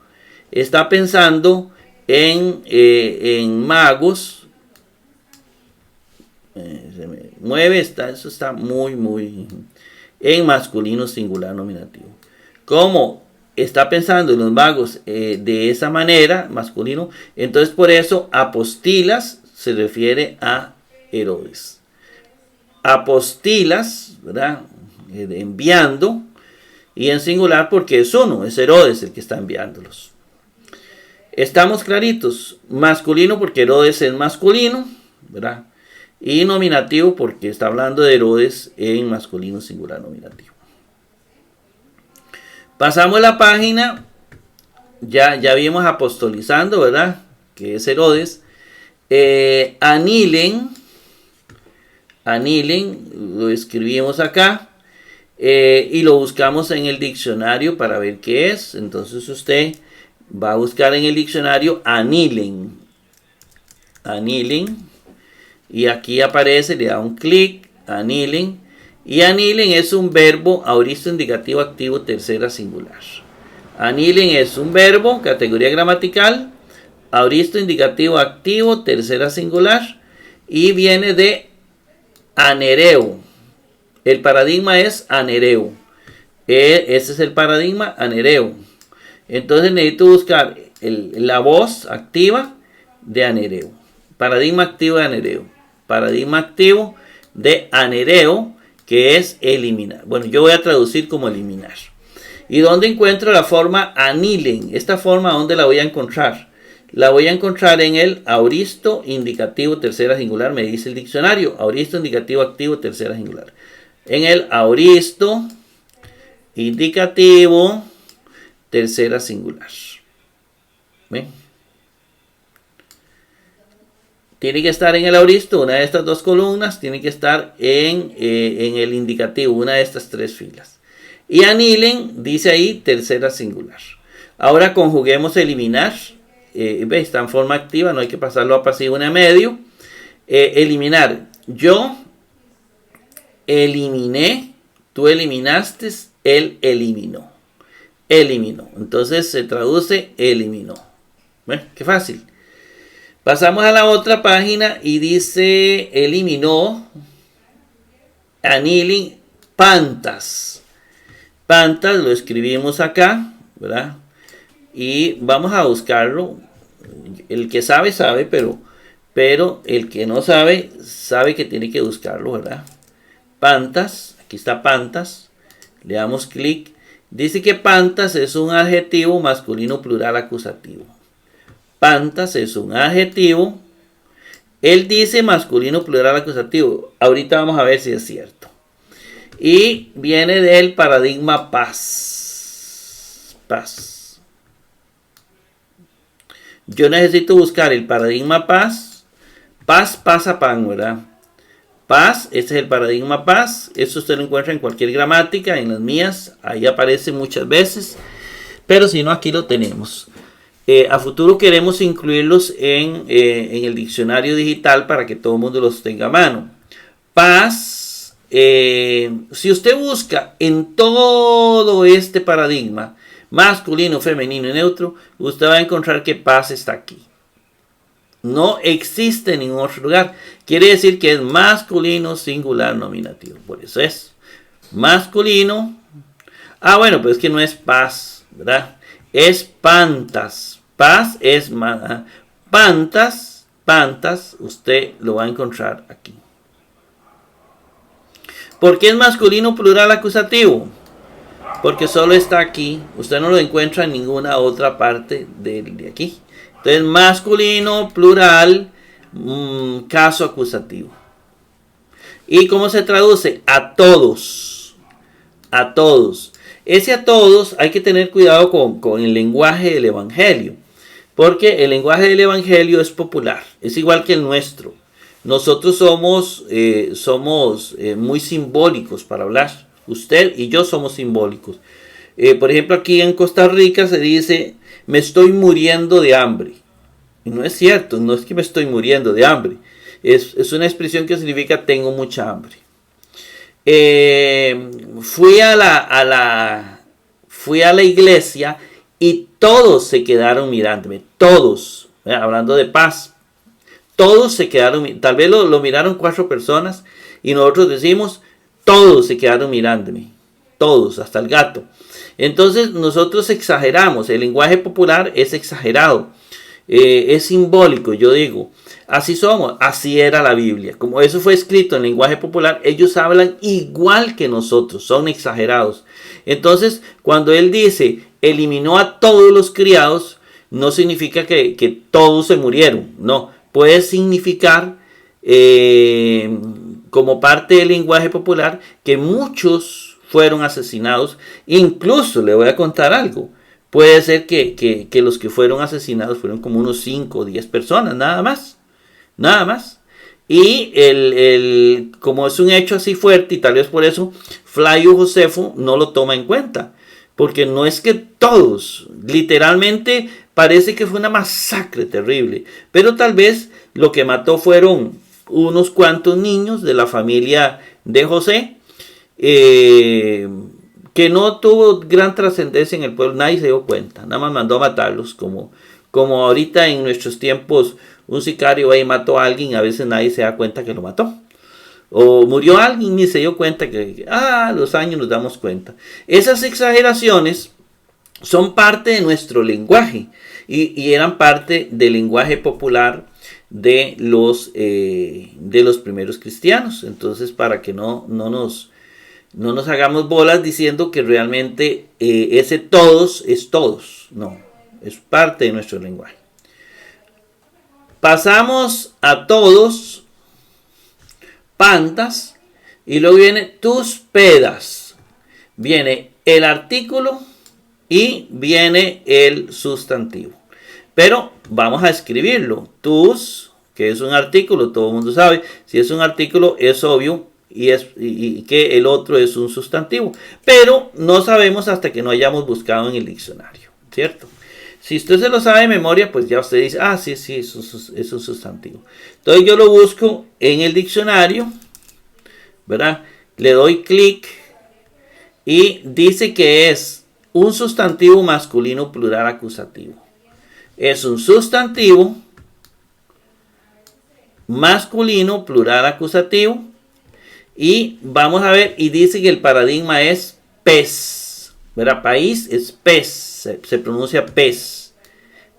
está pensando en magos. Se me mueve, eso está muy en masculino singular nominativo. Como está pensando en los magos de esa manera, masculino, entonces por eso apostilas se refiere a Herodes. Apostilas, ¿verdad? Enviando, y en singular porque es uno, es Herodes el que está enviándolos. Estamos claritos, masculino porque Herodes es masculino, ¿verdad? Y nominativo porque está hablando de Herodes en masculino singular nominativo. Pasamos la página, ya vimos apostolizando, ¿verdad? Que es Herodes. Anilen, lo escribimos acá y lo buscamos en el diccionario para ver qué es. Entonces usted va a buscar en el diccionario anilen. Y aquí aparece, le da un clic, anilen. Y anilen es un verbo aoristo indicativo activo tercera singular. Anilen es un verbo, categoría gramatical, aoristo indicativo activo tercera singular. Y viene de anereo. El paradigma es anereo. Ese es el paradigma anereo. Entonces necesito buscar la voz activa de anereo. Paradigma activo de anereo. Paradigma activo de anereo, que es eliminar. Bueno, yo voy a traducir como eliminar. ¿Y dónde encuentro la forma anilen? Esta forma, ¿dónde la voy a encontrar? La voy a encontrar en el aoristo indicativo tercera singular, me dice el diccionario. Aoristo indicativo activo tercera singular. En el aoristo indicativo tercera singular. ¿Ven? Tiene que estar en el aoristo, una de estas dos columnas, tiene que estar en el indicativo, una de estas tres filas. Y anilen, dice ahí, tercera singular. Ahora conjuguemos eliminar. Está en forma activa, no hay que pasarlo a pasivo ni a medio. Eliminar. Yo eliminé, tú eliminaste, él eliminó. Eliminó. Entonces se traduce eliminó. Bueno, qué fácil. Pasamos a la otra página y dice eliminó, anilen, pantas. Pantas lo escribimos acá, ¿verdad? Y vamos a buscarlo. El que sabe, sabe, pero el que no sabe, sabe que tiene que buscarlo, ¿verdad? Pantas, aquí está pantas. Le damos clic. Dice que pantas es un adjetivo masculino plural acusativo. Pantas es un adjetivo. Él dice masculino plural acusativo. Ahorita vamos a ver si es cierto. Y viene del paradigma paz. Paz. Yo necesito buscar el paradigma paz. Paz pasa pan, ¿verdad? Paz, este es el paradigma paz. Esto usted lo encuentra en cualquier gramática, en las mías, ahí aparece muchas veces. Pero si no, aquí lo tenemos. A futuro queremos incluirlos en el diccionario digital para que todo el mundo los tenga a mano. Paz, si usted busca en todo este paradigma, masculino, femenino y neutro, usted va a encontrar que paz está aquí. No existe en ningún otro lugar. Quiere decir que es masculino, singular, nominativo. Por eso es masculino. Bueno, pero es que no es paz, ¿verdad? Es pantas. Paz es pantas. Pantas, usted lo va a encontrar aquí. ¿Por qué es masculino plural acusativo? Porque solo está aquí. Usted no lo encuentra en ninguna otra parte de aquí. Entonces, masculino, plural, caso acusativo. ¿Y cómo se traduce? A todos. A todos. Ese a todos hay que tener cuidado con el lenguaje del Evangelio. Porque el lenguaje del Evangelio es popular. Es igual que el nuestro. Nosotros somos muy simbólicos para hablar. Usted y yo somos simbólicos. Por ejemplo, aquí en Costa Rica se dice: me estoy muriendo de hambre. Y no es cierto, no es que me estoy muriendo de hambre. Es una expresión que significa tengo mucha hambre. Fui a la iglesia y todos se quedaron mirándome. Todos, hablando de paz. Todos se quedaron, tal vez lo miraron 4 personas y nosotros decimos, todos se quedaron mirándome. Todos, hasta el gato. Entonces nosotros exageramos, el lenguaje popular es exagerado, es simbólico, yo digo, así somos, así era la Biblia, como eso fue escrito en lenguaje popular, ellos hablan igual que nosotros, son exagerados. Entonces cuando él dice, eliminó a todos los criados, no significa que todos se murieron, no, puede significar como parte del lenguaje popular que muchos fueron asesinados. Incluso le voy a contar algo. Puede ser que los que fueron asesinados fueron como unos 5 o 10 personas, nada más. Nada más. Y como es un hecho así fuerte, y tal vez por eso Flavio Josefo no lo toma en cuenta. Porque no es que todos, literalmente parece que fue una masacre terrible. Pero tal vez lo que mató fueron unos cuantos niños de la familia de José. Que no tuvo gran trascendencia en el pueblo, nadie se dio cuenta, nada más mandó a matarlos, como ahorita en nuestros tiempos un sicario ahí mató a alguien, a veces nadie se da cuenta que lo mató, o murió alguien y se dio cuenta a los años nos damos cuenta. Esas exageraciones son parte de nuestro lenguaje y eran parte del lenguaje popular de los primeros cristianos. Entonces, para que no nos hagamos bolas diciendo que realmente ese todos es todos. No, es parte de nuestro lenguaje. Pasamos a todos, pantas, y luego viene tus pedas. Viene el artículo y viene el sustantivo. Pero vamos a escribirlo. Tus, que es un artículo, todo el mundo sabe. Si es un artículo es obvio. Y que el otro es un sustantivo, pero no sabemos hasta que no hayamos buscado en el diccionario, ¿cierto? Si usted se lo sabe de memoria, pues ya usted dice, sí, es un sustantivo. Entonces yo lo busco en el diccionario, ¿verdad? Le doy clic y dice que es un sustantivo masculino plural acusativo. Es un sustantivo masculino plural acusativo. Y vamos a ver, y dice que el paradigma es pez, ¿verdad? País es pez, se pronuncia pez,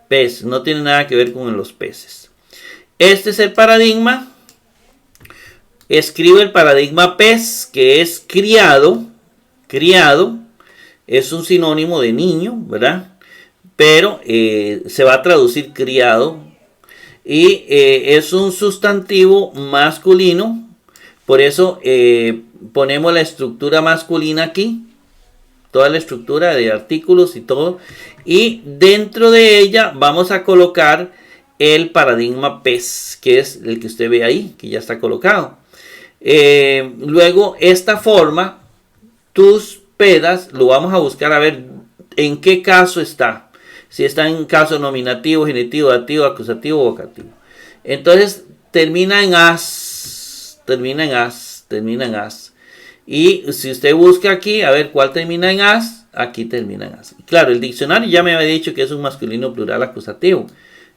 pez, no tiene nada que ver con los peces. Este es el paradigma. Escribe el paradigma pez, que es criado, es un sinónimo de niño, ¿verdad? Pero se va a traducir criado, y es un sustantivo masculino. Por eso ponemos la estructura masculina aquí, toda la estructura de artículos y todo, y dentro de ella vamos a colocar el paradigma pez, que es el que usted ve ahí, que ya está colocado. Luego, esta forma, tus pedas, lo vamos a buscar a ver en qué caso está. Si está en caso nominativo, genitivo, dativo, acusativo o vocativo. Entonces, termina en as. Termina en as. Termina en as. Y si usted busca aquí, a ver cuál termina en as, aquí termina en as. Claro, el diccionario ya me había dicho que es un masculino plural acusativo.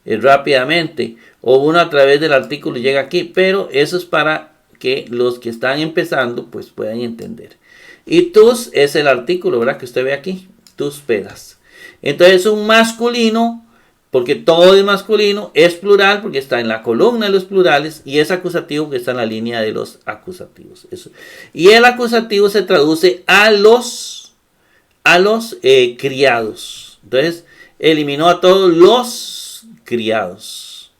Rápidamente. O uno a través del artículo llega aquí. Pero eso es para que los que están empezando pues puedan entender. Y tus es el artículo, ¿verdad? Que usted ve aquí. Tus pedas. Entonces un masculino, porque todo es masculino, es plural porque está en la columna de los plurales y es acusativo porque está en la línea de los acusativos. Eso. Y el acusativo se traduce a los criados. Entonces eliminó a todos los criados.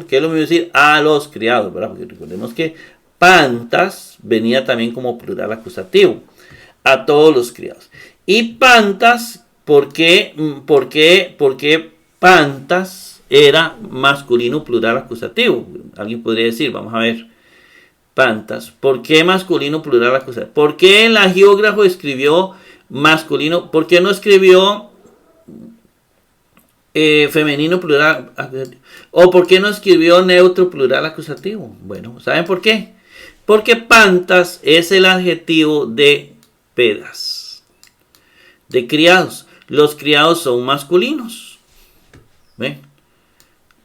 ¿Qué es lo mismo decir? A los criados, ¿verdad? Porque recordemos que pantas venía también como plural acusativo. A todos los criados. Y pantas, ¿por qué pantas era masculino plural acusativo? Alguien podría decir, vamos a ver. Pantas, ¿por qué masculino plural acusativo? ¿Por qué el agiógrafo escribió masculino? ¿Por qué no escribió femenino plural acusativo? ¿O por qué no escribió neutro plural acusativo? Bueno, ¿saben por qué? Porque pantas es el adjetivo de pedas, de criados. Los criados son masculinos. ¿Ven?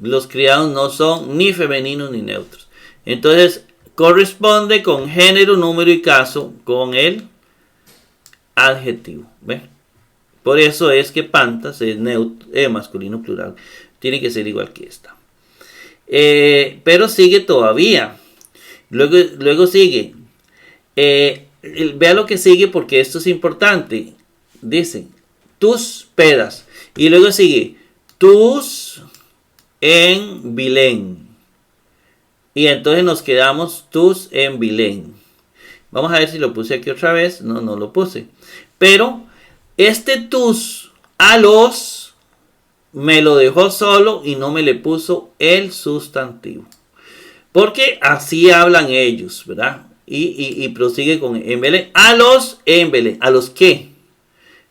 Los criados no son ni femeninos ni neutros. Entonces corresponde con género, número y caso con el adjetivo. ¿Ven? Por eso es que pantas es masculino plural. Tiene que ser igual que esta. Pero sigue todavía. Luego sigue. Vea lo que sigue porque esto es importante. Dice, tus pedas. Y luego sigue, tus en Belén. Y entonces nos quedamos tus en Belén. Vamos a ver si lo puse aquí otra vez. No lo puse. Pero este tus a los me lo dejó solo y no me le puso el sustantivo. Porque así hablan ellos, ¿verdad? Y prosigue con en Belén. A los en Belén. ¿A los qué?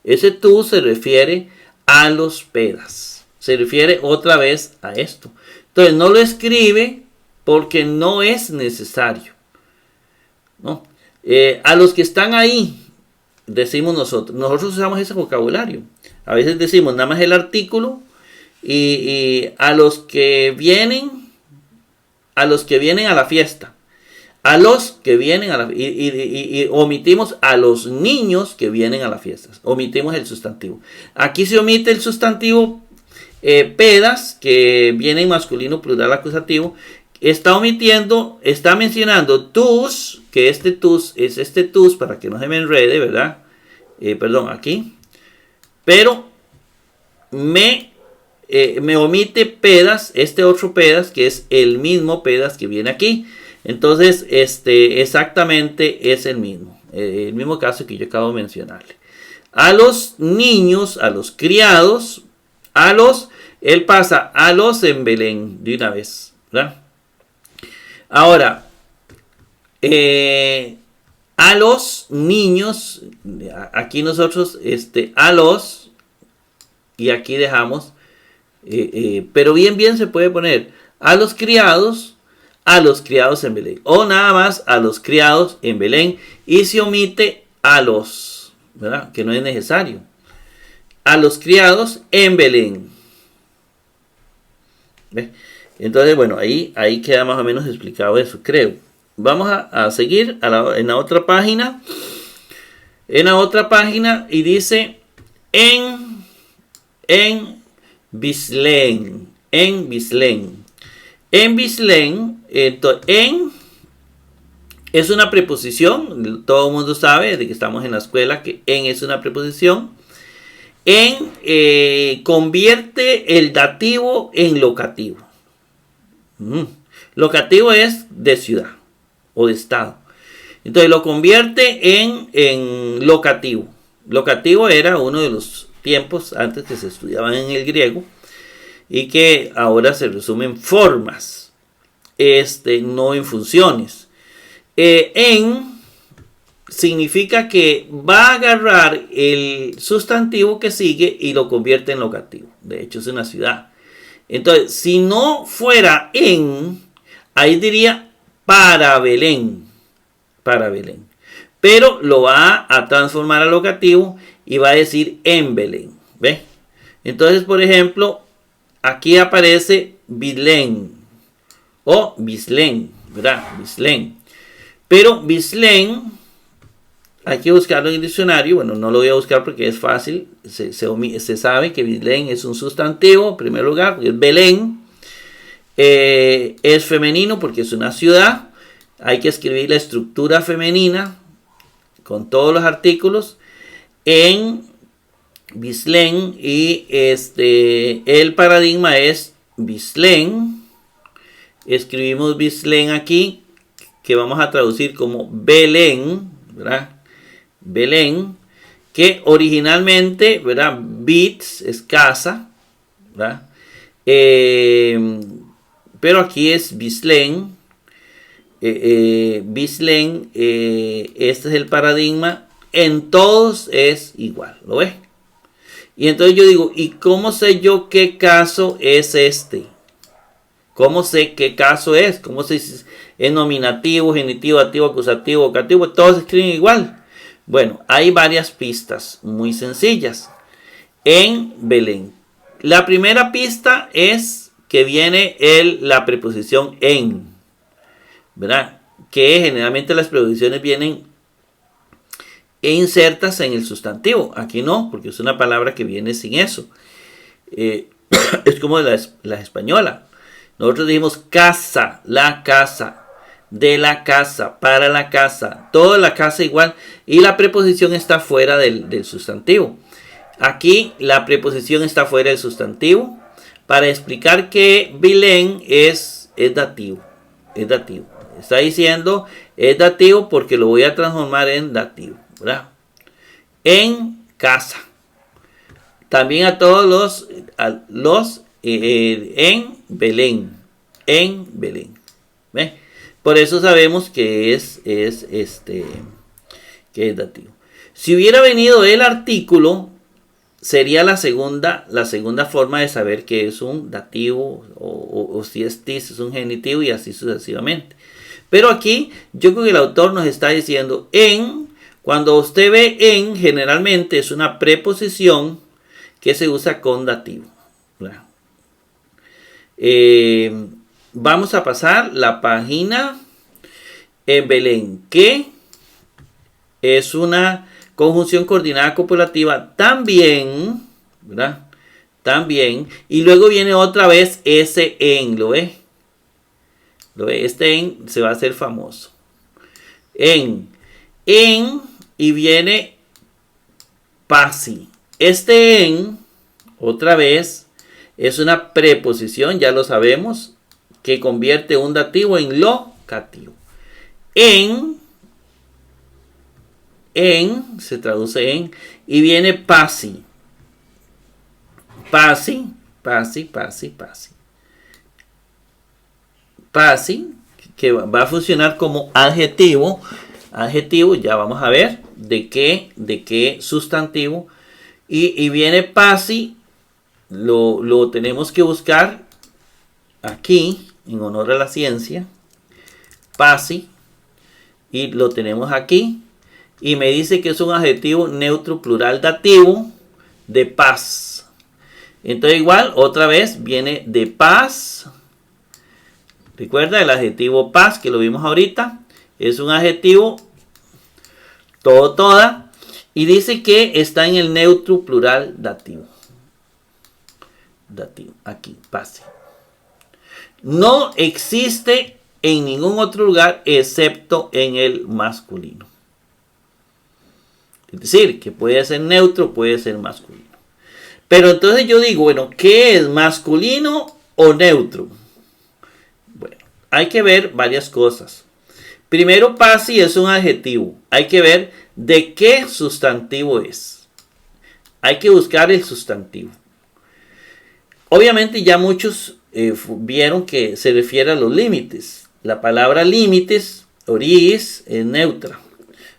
Ese tú se refiere a los pedas. Se refiere otra vez a esto. Entonces no lo escribe porque no es necesario. ¿No? A los que están ahí, decimos nosotros. Nosotros usamos ese vocabulario. A veces decimos nada más el artículo. Y a los que vienen a la fiesta. A los que vienen a la y omitimos a los niños que vienen a las fiestas. Omitimos el sustantivo. Aquí se omite el sustantivo pedas, que viene en masculino plural acusativo. Está mencionando tus, que este tus es este tus, para que no se me enrede, ¿verdad? Perdón, aquí. Pero me omite pedas, este otro pedas, que es el mismo pedas que viene aquí. Entonces, exactamente es el mismo caso que yo acabo de mencionarle. A los niños, a los criados, él pasa a los en Belén de una vez, ¿verdad? Ahora, a los niños, aquí nosotros, a los, y aquí dejamos, pero bien se puede poner a los criados en Belén. O nada más a los criados en Belén. Y se omite a los, ¿verdad? Que no es necesario. A los criados en Belén. ¿Ve? Entonces, bueno, ahí queda más o menos explicado eso, creo. Vamos a seguir en la otra página. En la otra página y dice en Bislén. En Bislén. En Bislén, en es una preposición. Todo el mundo sabe, desde que estamos en la escuela, que en es una preposición. En convierte el dativo en locativo. Locativo es de ciudad o de estado. Entonces lo convierte en locativo. Locativo era uno de los tiempos antes que se estudiaban en el griego y que ahora se resumen formas, no en funciones. En significa que va a agarrar el sustantivo que sigue y lo convierte en locativo. De hecho, es una ciudad. Entonces, si no fuera en, ahí diría para Belén. Para Belén. Pero lo va a transformar a locativo y va a decir en Belén. ¿Ve? Entonces, por ejemplo, aquí aparece Bislén o Bislén, ¿verdad? Bislén. Pero Bislén hay que buscarlo en el diccionario. Bueno, no lo voy a buscar porque es fácil. Se sabe que Bislén es un sustantivo, en primer lugar, porque es Belén. Es femenino porque es una ciudad. Hay que escribir la estructura femenina con todos los artículos en Bislén. Y el paradigma es Bislén. Escribimos Bislén aquí, que vamos a traducir como Belén, ¿verdad? Belén, que originalmente, ¿verdad? Bits es casa, ¿verdad? Pero aquí es Bislén. Bislén, este es el paradigma, en todos es igual, ¿lo ves? Y entonces yo digo, ¿y cómo sé yo qué caso es este? ¿Cómo sé qué caso es? ¿Cómo sé si es nominativo, genitivo, activo, acusativo, vocativo? Todos se escriben igual. Bueno, hay varias pistas muy sencillas en Belén. La primera pista es que viene la preposición en, ¿verdad? Que generalmente las preposiciones vienen insertas en el sustantivo. Aquí no, porque es una palabra que viene sin eso. Es como la española. Nosotros dijimos casa, la casa, de la casa, para la casa, toda la casa igual, y la preposición está fuera del sustantivo. Aquí la preposición está fuera del sustantivo para explicar que Belén es dativo. Es dativo. Está diciendo es dativo porque lo voy a transformar en dativo, ¿verdad? En casa. También a todos los en Belén. En Belén. ¿Ve? Por eso sabemos que es dativo. Si hubiera venido el artículo, sería la segunda forma de saber que es un dativo o si es tis, es un genitivo y así sucesivamente. Pero aquí yo creo que el autor nos está diciendo en, cuando usted ve en, generalmente es una preposición que se usa con dativo. Vamos a pasar la página en Belén, que es una conjunción coordinada copulativa también, ¿verdad? También, y luego viene otra vez ese en, ¿lo ve? ¿Lo ve? Este en se va a hacer famoso. En, y viene pasi. Este en, otra vez, es una preposición, ya lo sabemos, que convierte un dativo en locativo. En se traduce en, y viene pasi. Pasi, que va a funcionar como adjetivo. Adjetivo, ya vamos a ver de qué sustantivo. Y viene pasi, lo tenemos que buscar aquí, en honor a la ciencia. Pasi, y lo tenemos aquí. Y me dice que es un adjetivo neutro plural dativo de paz. Entonces igual, otra vez, viene de paz. Recuerda el adjetivo paz que lo vimos ahorita. Es un adjetivo todo, toda. Y dice que está en el neutro plural dativo. Dativo, aquí, pase. No existe en ningún otro lugar excepto en el masculino. Es decir, que puede ser neutro, puede ser masculino. Pero entonces yo digo, bueno, ¿qué es masculino o neutro? Bueno, hay que ver varias cosas. Primero, pasi es un adjetivo. Hay que ver de qué sustantivo es. Hay que buscar el sustantivo. Obviamente ya muchos vieron que se refiere a los límites. La palabra límites Oris es neutra.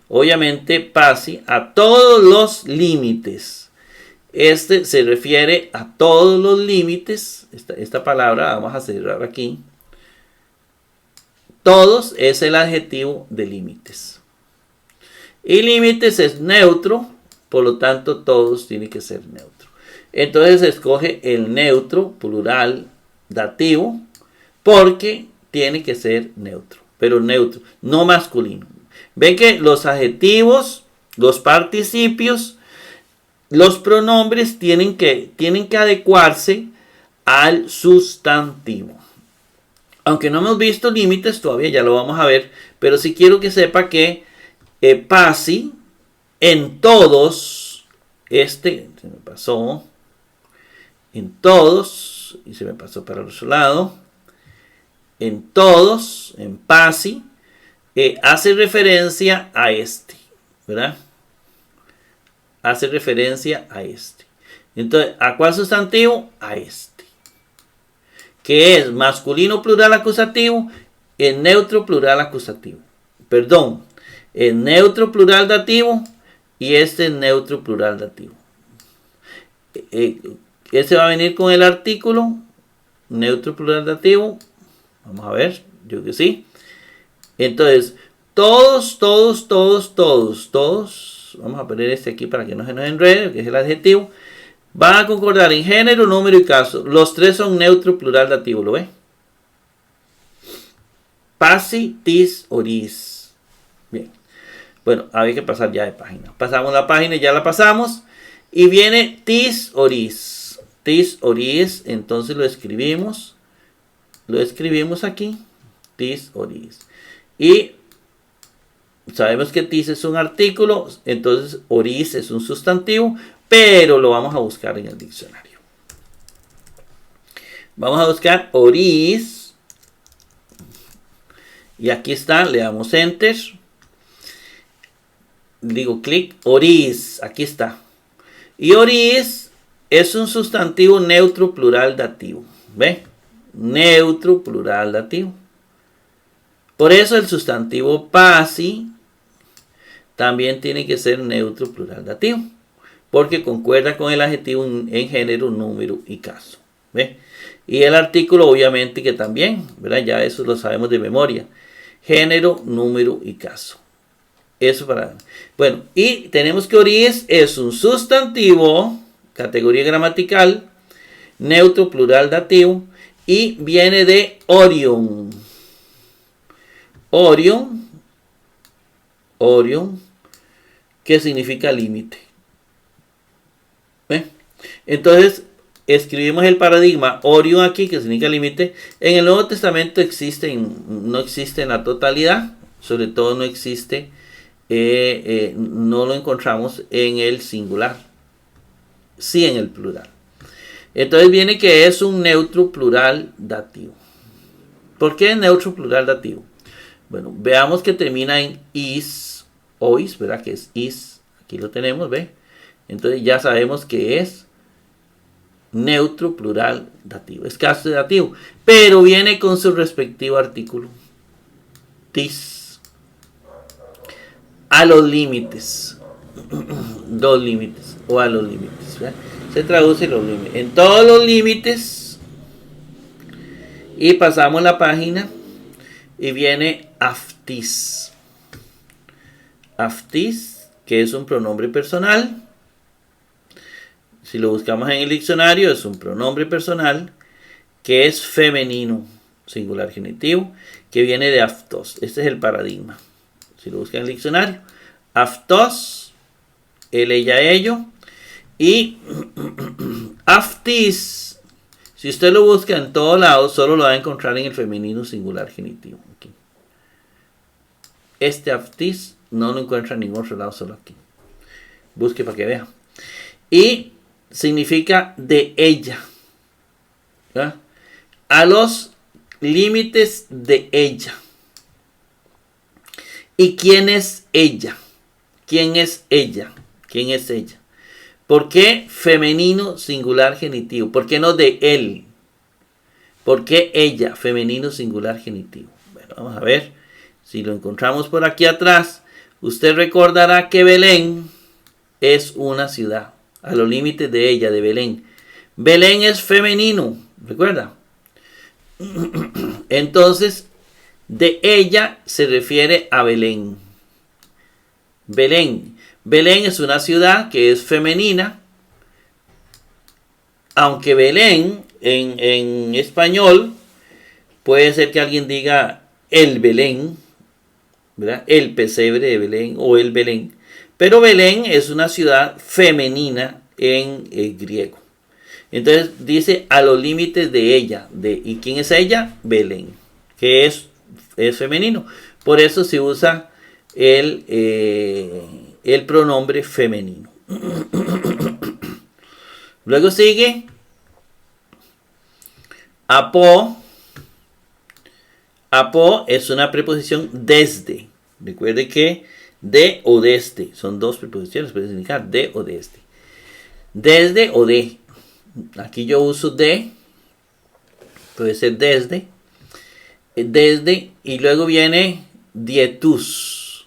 Obviamente pasi a todos los límites. Este se refiere a todos los límites. Esta palabra vamos a cerrar aquí. Todos es el adjetivo de límites. Y límites es neutro, por lo tanto todos tienen que ser neutro. Entonces se escoge el neutro, plural, dativo, porque tiene que ser neutro, pero neutro, no masculino. Ven que los adjetivos, los participios, los pronombres tienen que adecuarse al sustantivo. Aunque no hemos visto límites todavía, ya lo vamos a ver, pero sí quiero que sepa que pasi en todos, se me pasó, en todos, y se me pasó para el otro lado, en todos, en pasi, hace referencia a este, ¿verdad? Hace referencia a este. Entonces, ¿a cuál sustantivo? A este. Que es masculino plural acusativo, en neutro plural acusativo. Perdón, en neutro plural dativo y este en neutro plural dativo. Este va a venir con el artículo neutro plural dativo. Vamos a ver, yo que sí. Entonces, todos, vamos a poner este aquí para que no se nos enrede, que es el adjetivo, van a concordar en género, número y caso. Los tres son neutro plural dativo, ¿lo ve? Pasi, tis, oris. Bien. Bueno, había que pasar ya de página. Pasamos la página, ya la pasamos. Y viene tis, oris. Tis, oris, entonces lo escribimos. Lo escribimos aquí. Tis, oris. Y sabemos que tis es un artículo, entonces oris es un sustantivo, pero lo vamos a buscar en el diccionario. Vamos a buscar oris. Y aquí está, le damos enter. Digo clic, oris, aquí está. Y oris es un sustantivo neutro plural dativo. ¿Ve? Neutro plural dativo. Por eso el sustantivo pasi también tiene que ser neutro plural dativo, porque concuerda con el adjetivo en género, número y caso. ¿Ve? Y el artículo obviamente que también, ¿verdad? Ya eso lo sabemos de memoria. Género, número y caso. Eso para... Bueno, y tenemos que oris es un sustantivo, categoría gramatical, neutro plural dativo, y viene de Orion. Orion, que significa límite. ¿Ve? Entonces, escribimos el paradigma Orion aquí, que significa límite. En el Nuevo Testamento no existe en la totalidad, sobre todo no existe, no lo encontramos en el singular, sí en el plural. Entonces viene que es un neutro plural dativo. ¿Por qué neutro plural dativo? Bueno, veamos que termina en is, ois, ¿verdad? Que es is, aquí lo tenemos, ¿ve? Entonces ya sabemos que es neutro plural dativo, es caso dativo, pero viene con su respectivo artículo, tis, a los límites, dos límites, o a los límites, ¿verdad? Se traduce los límites, en todos los límites, y pasamos la página, y viene aftis. Aftis, que es un pronombre personal. Si lo buscamos en el diccionario, es un pronombre personal que es femenino, singular genitivo, que viene de aftos. Este es el paradigma. Si lo buscan en el diccionario, aftos, él, ella, ello. Y aftis, si usted lo busca en todos lados, solo lo va a encontrar en el femenino singular genitivo. Aquí. Este aftis no lo encuentra en ningún otro lado, solo aquí. Busque para que vea. Y significa de ella. ¿Verdad? A los límites de ella. ¿Y quién es ella? ¿Quién es ella? ¿Quién es ella? ¿Por qué femenino singular genitivo? ¿Por qué no de él? ¿Por qué ella? Femenino singular genitivo. Bueno, vamos a ver. Si lo encontramos por aquí atrás, usted recordará que Belén es una ciudad, a los límites de ella, de Belén. Belén es femenino, ¿recuerda? Entonces, de ella se refiere a Belén. Belén. Belén es una ciudad que es femenina, aunque Belén en español puede ser que alguien diga el Belén, ¿verdad? El pesebre de Belén o el Belén. Pero Belén es una ciudad femenina en griego. Entonces dice a los límites de ella. ¿Y quién es ella? Belén, que es femenino. Por eso se usa el pronombre femenino. Luego sigue apó. Apó es una preposición desde. Recuerde que de o desde son dos preposiciones, puede significar de o desde. Desde o de. Aquí yo uso de, puede ser desde, y luego viene dietus.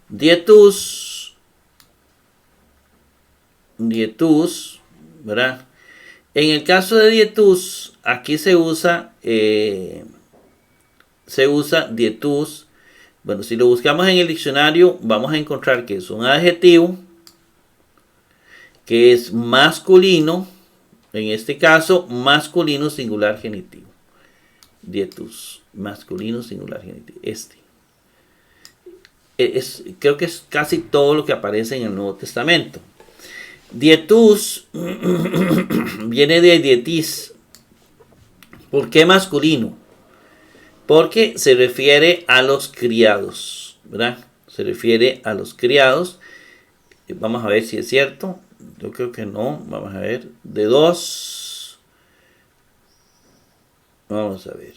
Dietus, ¿verdad? En el caso de dietus, aquí se usa dietus. Bueno, si lo buscamos en el diccionario, vamos a encontrar que es un adjetivo que es masculino, en este caso, masculino singular genitivo. Dietus, masculino singular genitivo. Creo que es casi todo lo que aparece en el Nuevo Testamento. Dietus viene de dietis. ¿Por qué masculino? Porque se refiere a los criados, ¿verdad? Se refiere a los criados. Vamos a ver si es cierto. Yo creo que no. Vamos a ver. De dos. Vamos a ver.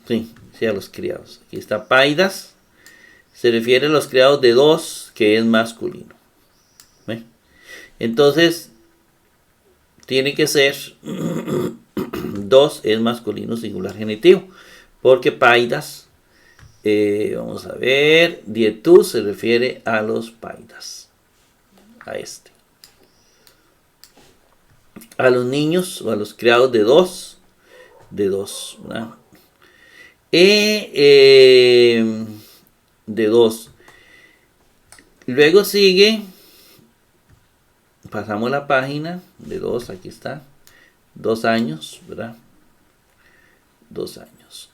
Sí, a los criados. Aquí está paidas. Se refiere a los criados de dos, que es masculino. ¿Ve? Entonces, tiene que ser dos es masculino singular genitivo. Porque paidas, vamos a ver, dietus se refiere a los paidas. A a los niños o a los criados de dos, ¿verdad? De dos. Luego sigue, pasamos la página de dos, aquí está, 2 años, ¿verdad? 2 años.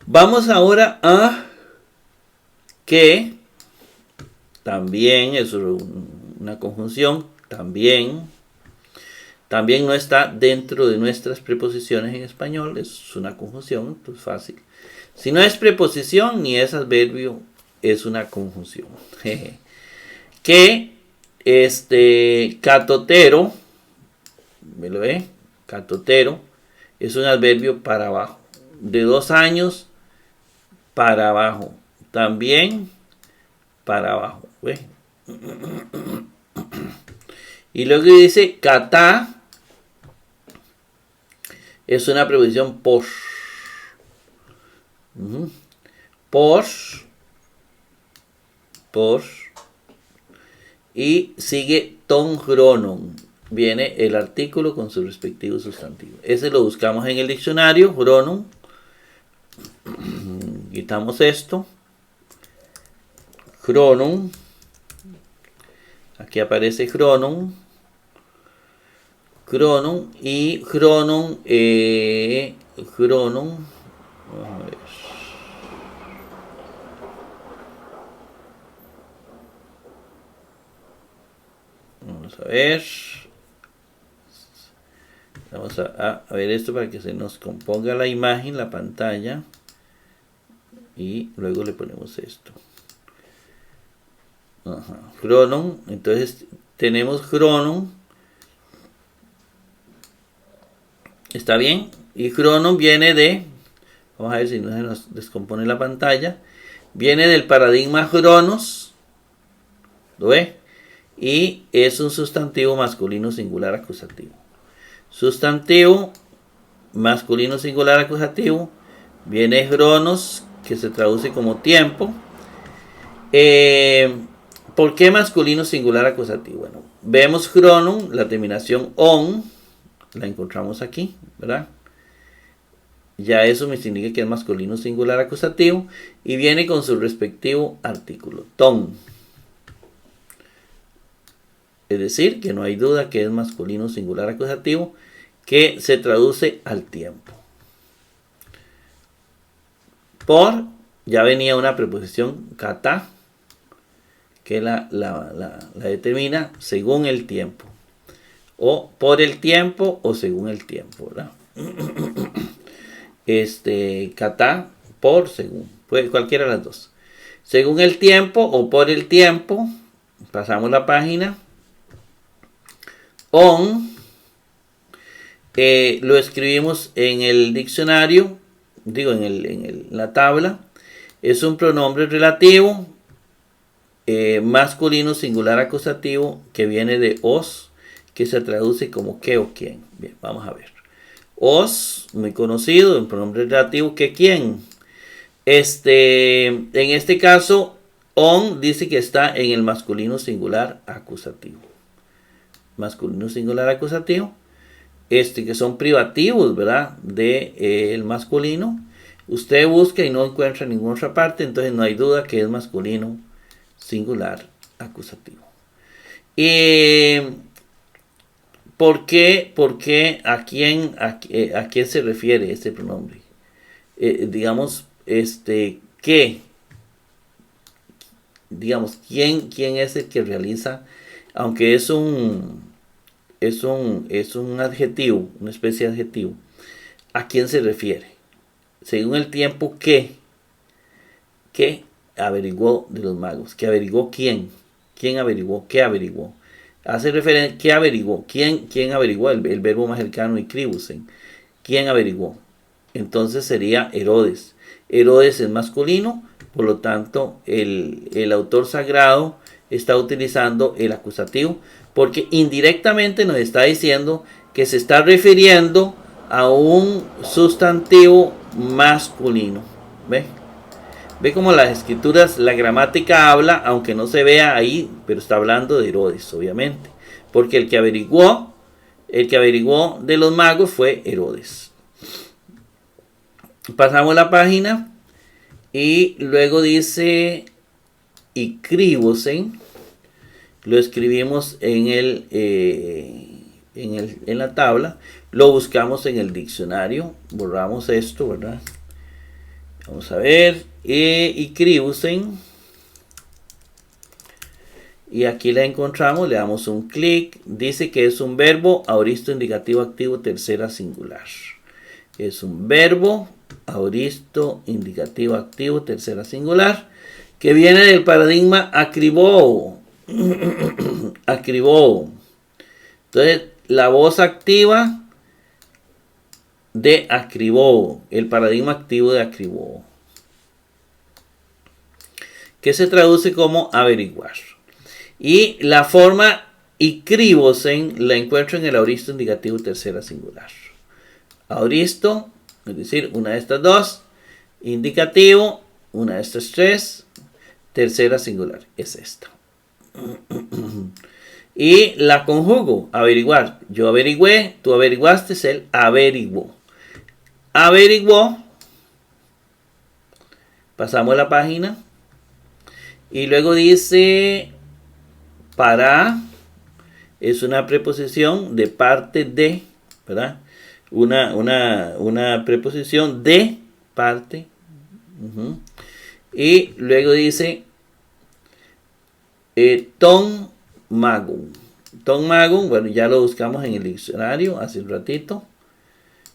Vamos ahora a que también es una conjunción, también no está dentro de nuestras preposiciones en español, es una conjunción, pues fácil. Si no es preposición ni es adverbio, es una conjunción. Que catotero, ¿me lo ve? Catotero es un adverbio para abajo. De 2 años para abajo. También para abajo. ¿Ve? Y luego dice catá. Es una preposición por. Por. Y sigue ton chronon. Viene el artículo con su respectivo sustantivo. Ese lo buscamos en el diccionario. Chronon. Quitamos esto. Chronon. Aquí aparece chronon. Y chronon. Vamos a ver. Vamos a ver. Vamos a ver esto para que se nos componga la imagen, la pantalla. Y luego le ponemos esto. Chronon. Entonces tenemos chronon. ¿Está bien? Y chronon viene de... Vamos a ver si no se nos descompone la pantalla. Viene del paradigma chronos. ¿Lo ve? Y es un sustantivo masculino singular acusativo. Sustantivo masculino singular acusativo Viene Chronos, que se traduce como tiempo. ¿Por qué masculino singular acusativo? Bueno, vemos Chronum, la terminación on, la encontramos aquí, ¿verdad? Ya eso me indica que es masculino singular acusativo y viene con su respectivo artículo, ton. Es decir, que no hay duda que es masculino singular acusativo que se traduce al tiempo. Por, ya venía una preposición kata, que la determina según el tiempo. O por el tiempo o según el tiempo, ¿verdad? Kata, por, según. Puede, cualquiera de las dos. Según el tiempo o por el tiempo. Pasamos la página. On. Lo escribimos en el diccionario. Digo, en la tabla. Es un pronombre relativo. Masculino singular acusativo. Que viene de os. Que se traduce como qué o quién. Bien, vamos a ver. Os, muy conocido, en pronombre relativo, que quién. En este caso, on dice que está en el masculino singular acusativo. Masculino singular acusativo. Que son privativos, ¿verdad? De el masculino. Usted busca y no encuentra ninguna otra parte, entonces no hay duda que es masculino singular acusativo. ¿Por qué a quién se refiere este pronombre? Digamos, ¿qué? Digamos, ¿quién es el que realiza? Aunque es un adjetivo, una especie de adjetivo. ¿A quién se refiere? Según el tiempo, ¿qué averiguó de los magos? ¿Qué averiguó quién? ¿Quién averiguó? ¿Qué averiguó? Hace referencia, ¿qué averiguó? ¿Quién averiguó? El verbo más cercano y cribusen. ¿Quién averiguó? Entonces sería Herodes. Herodes es masculino, por lo tanto el autor sagrado está utilizando el acusativo porque indirectamente nos está diciendo que se está refiriendo a un sustantivo masculino. Ve como las escrituras, la gramática habla, aunque no se vea ahí, pero está hablando de Herodes, obviamente. Porque el que averiguó de los magos fue Herodes. Pasamos la página y luego dice Ikribosen. Lo escribimos en la tabla. Lo buscamos en el diccionario. Borramos esto, ¿verdad? Vamos a ver. Ikribosen. Y aquí la encontramos. Le damos un clic. Dice que es un verbo aoristo indicativo activo tercera singular. Es un verbo aoristo indicativo activo tercera singular que viene del paradigma acribó. Acribó. Entonces, la voz activa de acribó, el paradigma activo de acribó, que se traduce como averiguar. Y la forma ikribosen la encuentro en el aoristo indicativo tercera singular. Aoristo, es decir, una de estas dos, indicativo, una de estas tres, tercera singular, es esta. Y la conjugo, averiguar. Yo averigüé, tú averiguaste, es el averiguó. Averiguó. Pasamos la página. Y luego dice para. Es una preposición de parte de, ¿verdad? Una preposición de parte. Y luego dice ton magum. Ton magum, bueno, ya lo buscamos en el diccionario hace un ratito.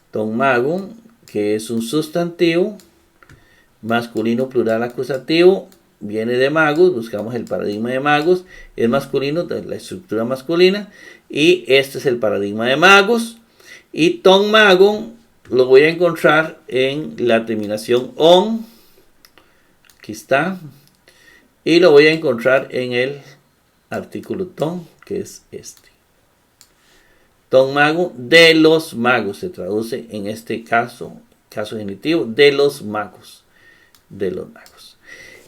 Ton magum, que es un sustantivo masculino plural acusativo, viene de magus, buscamos el paradigma de magus, es masculino, la estructura masculina, y este es el paradigma de magus. Y ton magum lo voy a encontrar en la terminación on, aquí está, y lo voy a encontrar en el artículo ton, que es este. Ton mago, de los magos, se traduce en este caso caso genitivo, de los magos. De los magos.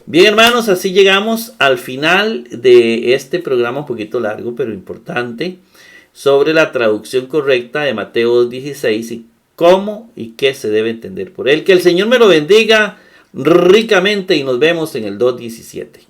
Bien, hermanos, así llegamos al final de este programa un poquito largo, pero importante, sobre la traducción correcta de Mateo 16 y cómo y qué se debe entender por él. Que el Señor me lo bendiga ricamente y nos vemos en el 2:17.